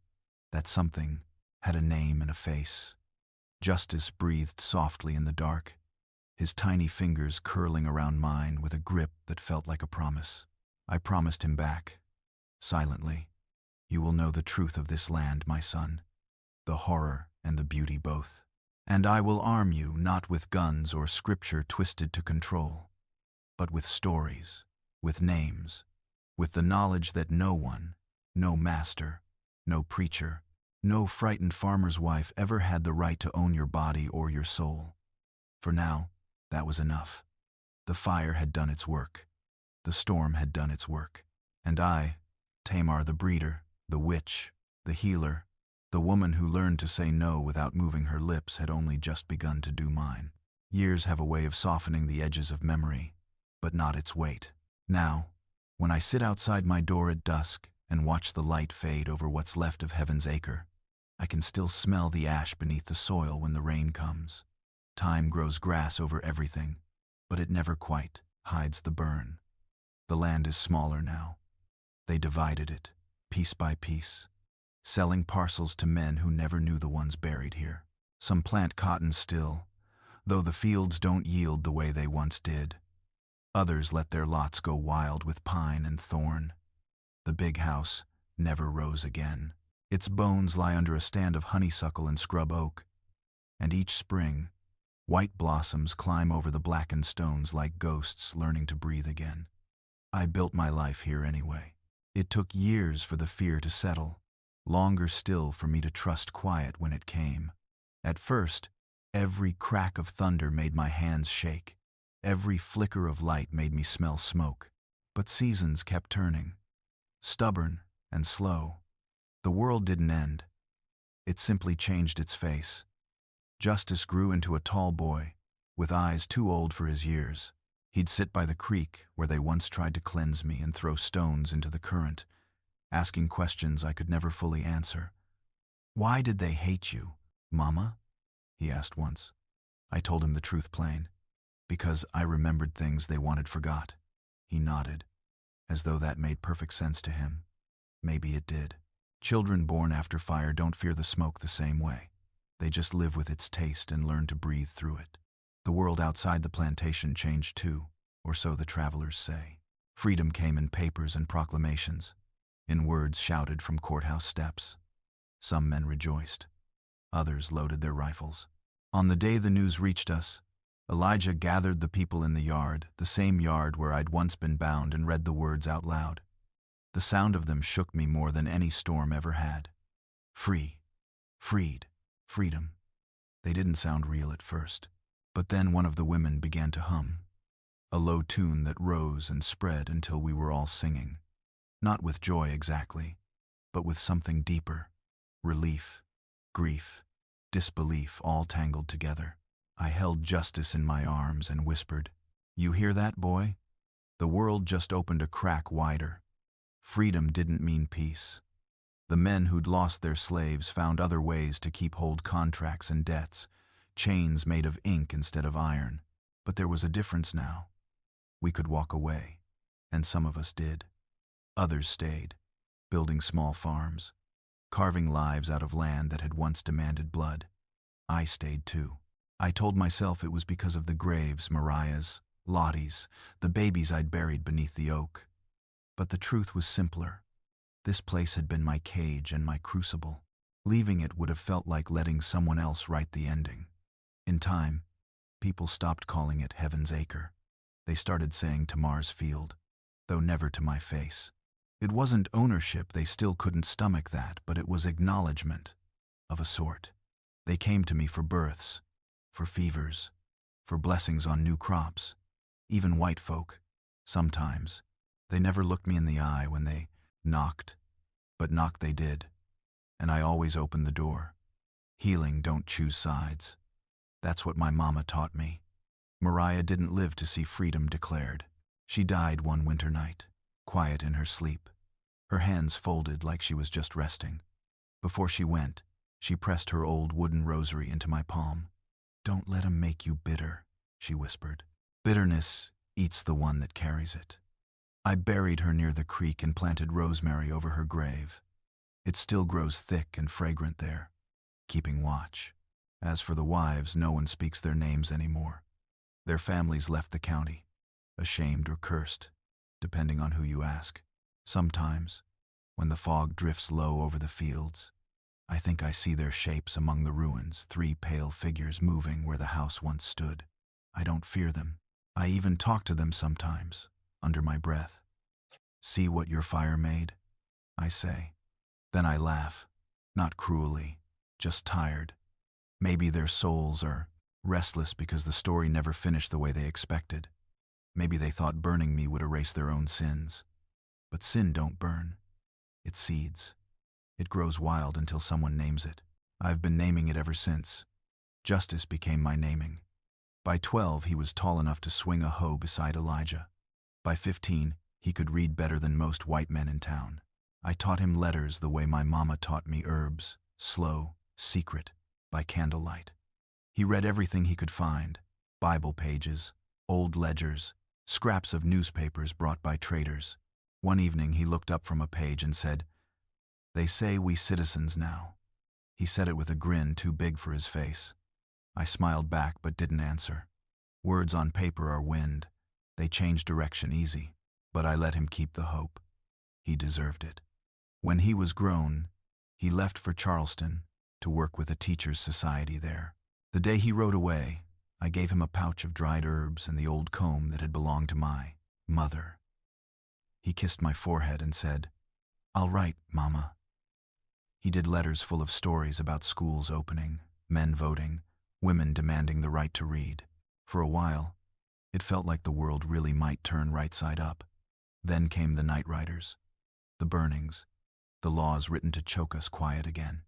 that something had a name and a face. Justice breathed softly in the dark, his tiny fingers curling around mine with a grip that felt like a promise. I promised him back, silently, "You will know the truth of this land, my son, the horror and the beauty both. And I will arm you not with guns or scripture twisted to control, but with stories, with names, with the knowledge that no one, no master, no preacher, no frightened farmer's wife ever had the right to own your body or your soul." For now, that was enough. The fire had done its work. The storm had done its work. And I, Tamar the breeder, the witch, the healer, the woman who learned to say no without moving her lips, had only just begun to do mine. Years have a way of softening the edges of memory, but not its weight. Now, when I sit outside my door at dusk and watch the light fade over what's left of heaven's acre, I can still smell the ash beneath the soil when the rain comes. Time grows grass over everything, but it never quite hides the burn. The land is smaller now. They divided it, piece by piece, selling parcels to men who never knew the ones buried here. Some plant cotton still, though the fields don't yield the way they once did. Others let their lots go wild with pine and thorn. The big house never rose again. Its bones lie under a stand of honeysuckle and scrub oak, and each spring, white blossoms climb over the blackened stones like ghosts learning to breathe again. I built my life here anyway. It took years for the fear to settle, longer still for me to trust quiet when it came. At first, every crack of thunder made my hands shake. Every flicker of light made me smell smoke. But seasons kept turning, stubborn and slow. The world didn't end. It simply changed its face. Justice grew into a tall boy, with eyes too old for his years. He'd sit by the creek where they once tried to cleanse me and throw stones into the current, asking questions I could never fully answer. "Why did they hate you, Mama?" he asked once. I told him the truth plain. Because I remembered things they wanted forgot. He nodded, as though that made perfect sense to him. Maybe it did. Children born after fire don't fear the smoke the same way. They just live with its taste and learn to breathe through it. The world outside the plantation changed too, or so the travelers say. Freedom came in papers and proclamations, in words shouted from courthouse steps. Some men rejoiced. Others loaded their rifles. On the day the news reached us, Elijah gathered the people in the yard, the same yard where I'd once been bound, and read the words out loud. The sound of them shook me more than any storm ever had. Free, freed, freedom. They didn't sound real at first. But then one of the women began to hum, a low tune that rose and spread until we were all singing. Not with joy exactly, but with something deeper. relief, grief, disbelief all tangled together. I held Justice in my arms and whispered, "You hear that, boy? The world just opened a crack wider. Freedom didn't mean peace. The men who'd lost their slaves found other ways to keep hold contracts and debts, chains made of ink instead of iron. But there was a difference now. We could walk away, and some of us did. Others stayed, building small farms, carving lives out of land that had once demanded blood. I stayed too. I told myself it was because of the graves, Mariah's, Lottie's, the babies I'd buried beneath the oak. But the truth was simpler. This place had been my cage and my crucible. Leaving it would have felt like letting someone else write the ending. In time, people stopped calling it Heaven's Acre. They started saying Tamar's field, though never to my face. It wasn't ownership, they still couldn't stomach that, but it was acknowledgement, of a sort. They came to me for births, for fevers, for blessings on new crops. Even white folk, sometimes. They never looked me in the eye when they knocked, but knock they did, and I always opened the door. Healing, don't choose sides. That's what my mama taught me. Mariah didn't live to see freedom declared. She died one winter night, quiet in her sleep, her hands folded like she was just resting. Before she went, she pressed her old wooden rosary into my palm. "Don't let 'em make you bitter," she whispered. "Bitterness eats the one that carries it." I buried her near the creek and planted rosemary over her grave. It still grows thick and fragrant there, keeping watch. As for the wives, no one speaks their names anymore. Their families left the county, ashamed or cursed, depending on who you ask. Sometimes, when the fog drifts low over the fields, I think I see their shapes among the ruins, 3 pale figures moving where the house once stood. I don't fear them. I even talk to them sometimes, under my breath. "See what your fire made?" I say. Then I laugh, not cruelly, just tired. Maybe their souls are restless because the story never finished the way they expected. Maybe they thought burning me would erase their own sins. But sin don't burn. It seeds. It grows wild until someone names it. I've been naming it ever since. Justice became my naming. By 12, he was tall enough to swing a hoe beside Elijah. By 15, he could read better than most white men in town. I taught him letters the way my mama taught me herbs, slow, secret, by candlelight. He read everything he could find, Bible pages, old ledgers, scraps of newspapers brought by traders. One evening he looked up from a page and said, "They say we citizens now." He said it with a grin too big for his face. I smiled back but didn't answer. Words on paper are wind. They change direction easy, but I let him keep the hope. He deserved it. When he was grown, he left for Charleston to work with a teachers' society there. The day he rode away, I gave him a pouch of dried herbs and the old comb that had belonged to my mother. He kissed my forehead and said, "I'll write, Mama." He did letters full of stories about schools opening, men voting, women demanding the right to read. For a while, it felt like the world really might turn right side up. Then came the night riders, the burnings, the laws written to choke us quiet again.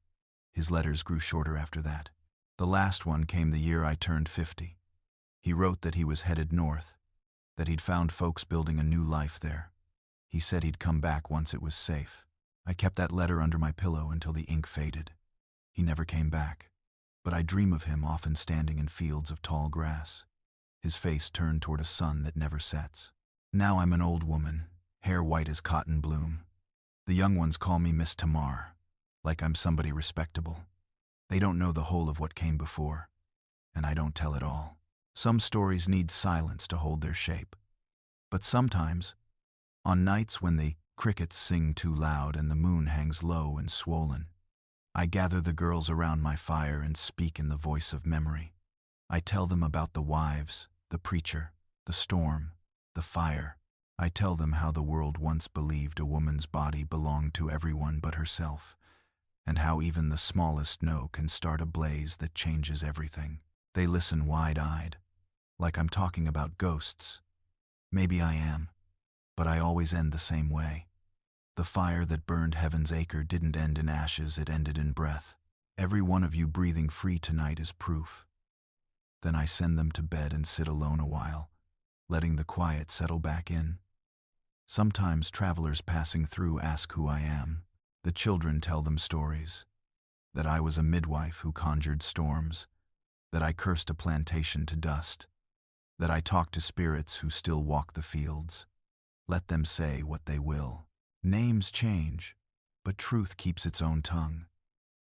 His letters grew shorter after that. The last one came the year I turned 50. He wrote that he was headed north, that he'd found folks building a new life there. He said he'd come back once it was safe. I kept that letter under my pillow until the ink faded. He never came back, but I dream of him often standing in fields of tall grass, his face turned toward a sun that never sets. Now I'm an old woman, hair white as cotton bloom. The young ones call me Miss Tamar, like I'm somebody respectable. They don't know the whole of what came before, and I don't tell it all. Some stories need silence to hold their shape. But sometimes, on nights when the crickets sing too loud and the moon hangs low and swollen, I gather the girls around my fire and speak in the voice of memory. I tell them about the wives, the preacher, the storm, the fire. I tell them how the world once believed a woman's body belonged to everyone but herself, and how even the smallest no can start a blaze that changes everything. They listen wide-eyed, like I'm talking about ghosts. Maybe I am, but I always end the same way. The fire that burned heaven's acre didn't end in ashes, it ended in breath. Every one of you breathing free tonight is proof. Then I send them to bed and sit alone a while, letting the quiet settle back in. Sometimes travelers passing through ask who I am. The children tell them stories. That I was a midwife who conjured storms. That I cursed a plantation to dust. That I talked to spirits who still walk the fields. Let them say what they will. Names change, but truth keeps its own tongue.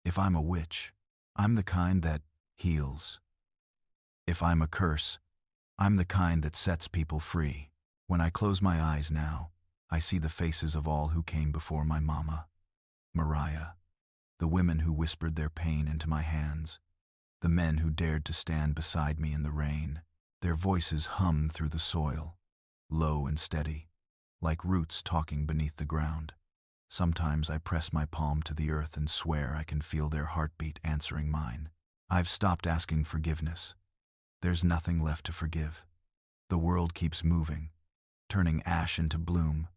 If I'm a witch, I'm the kind that heals. If I'm a curse, I'm the kind that sets people free. When I close my eyes now, I see the faces of all who came before my mama. Mariah, the women who whispered their pain into my hands, the men who dared to stand beside me in the rain. Their voices hum through the soil, low and steady, like roots talking beneath the ground. Sometimes I press my palm to the earth and swear I can feel their heartbeat answering mine. I've stopped asking forgiveness. There's nothing left to forgive. The world keeps moving, turning ash into bloom,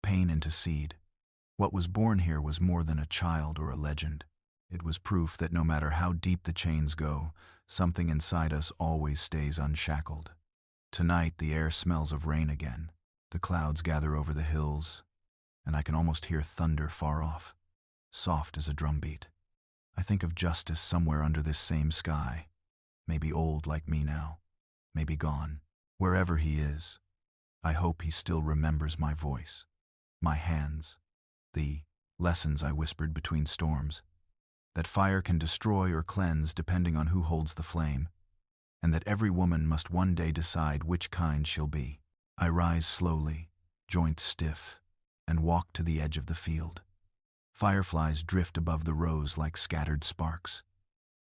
pain into seed. What was born here was more than a child or a legend. It was proof that no matter how deep the chains go, something inside us always stays unshackled. Tonight the air smells of rain again. The clouds gather over the hills, and I can almost hear thunder far off, soft as a drumbeat. I think of justice somewhere under this same sky, maybe old like me now, maybe gone. Wherever he is, I hope he still remembers my voice, my hands, the lessons I whispered between storms, that fire can destroy or cleanse depending on who holds the flame, and that every woman must one day decide which kind she'll be. I rise slowly, joints stiff, and walk to the edge of the field. Fireflies drift above the rows like scattered sparks.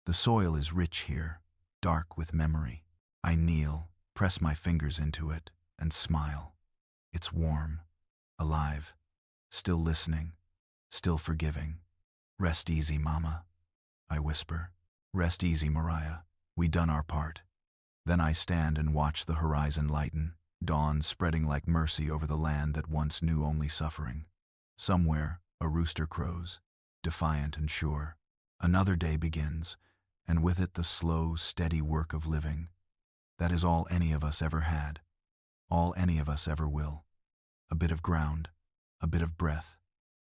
The soil is rich here, dark with memory. I kneel, press my fingers into it, and smile. It's warm, alive, still listening, still forgiving. Rest easy, Mama, I whisper. Rest easy, Mariah. We done our part. Then I stand and watch the horizon lighten, dawn spreading like mercy over the land that once knew only suffering. Somewhere, a rooster crows, defiant and sure. Another day begins, and with it the slow, steady work of living. That is all any of us ever had, all any of us ever will. A bit of ground, a bit of breath,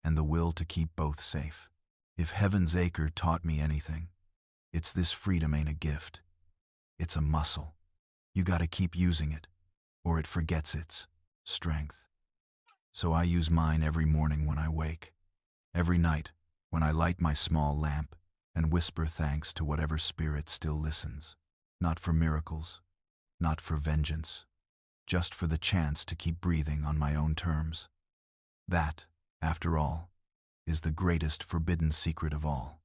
and the will to keep both safe. If heaven's acre taught me anything, it's this freedom ain't a gift. It's a muscle. You gotta keep using it, or it forgets its strength. So I use mine every morning when I wake, every night when I light my small lamp and whisper thanks to whatever spirit still listens. Not for miracles, not for vengeance, just for the chance to keep breathing on my own terms. That, after all, is the greatest forbidden secret of all.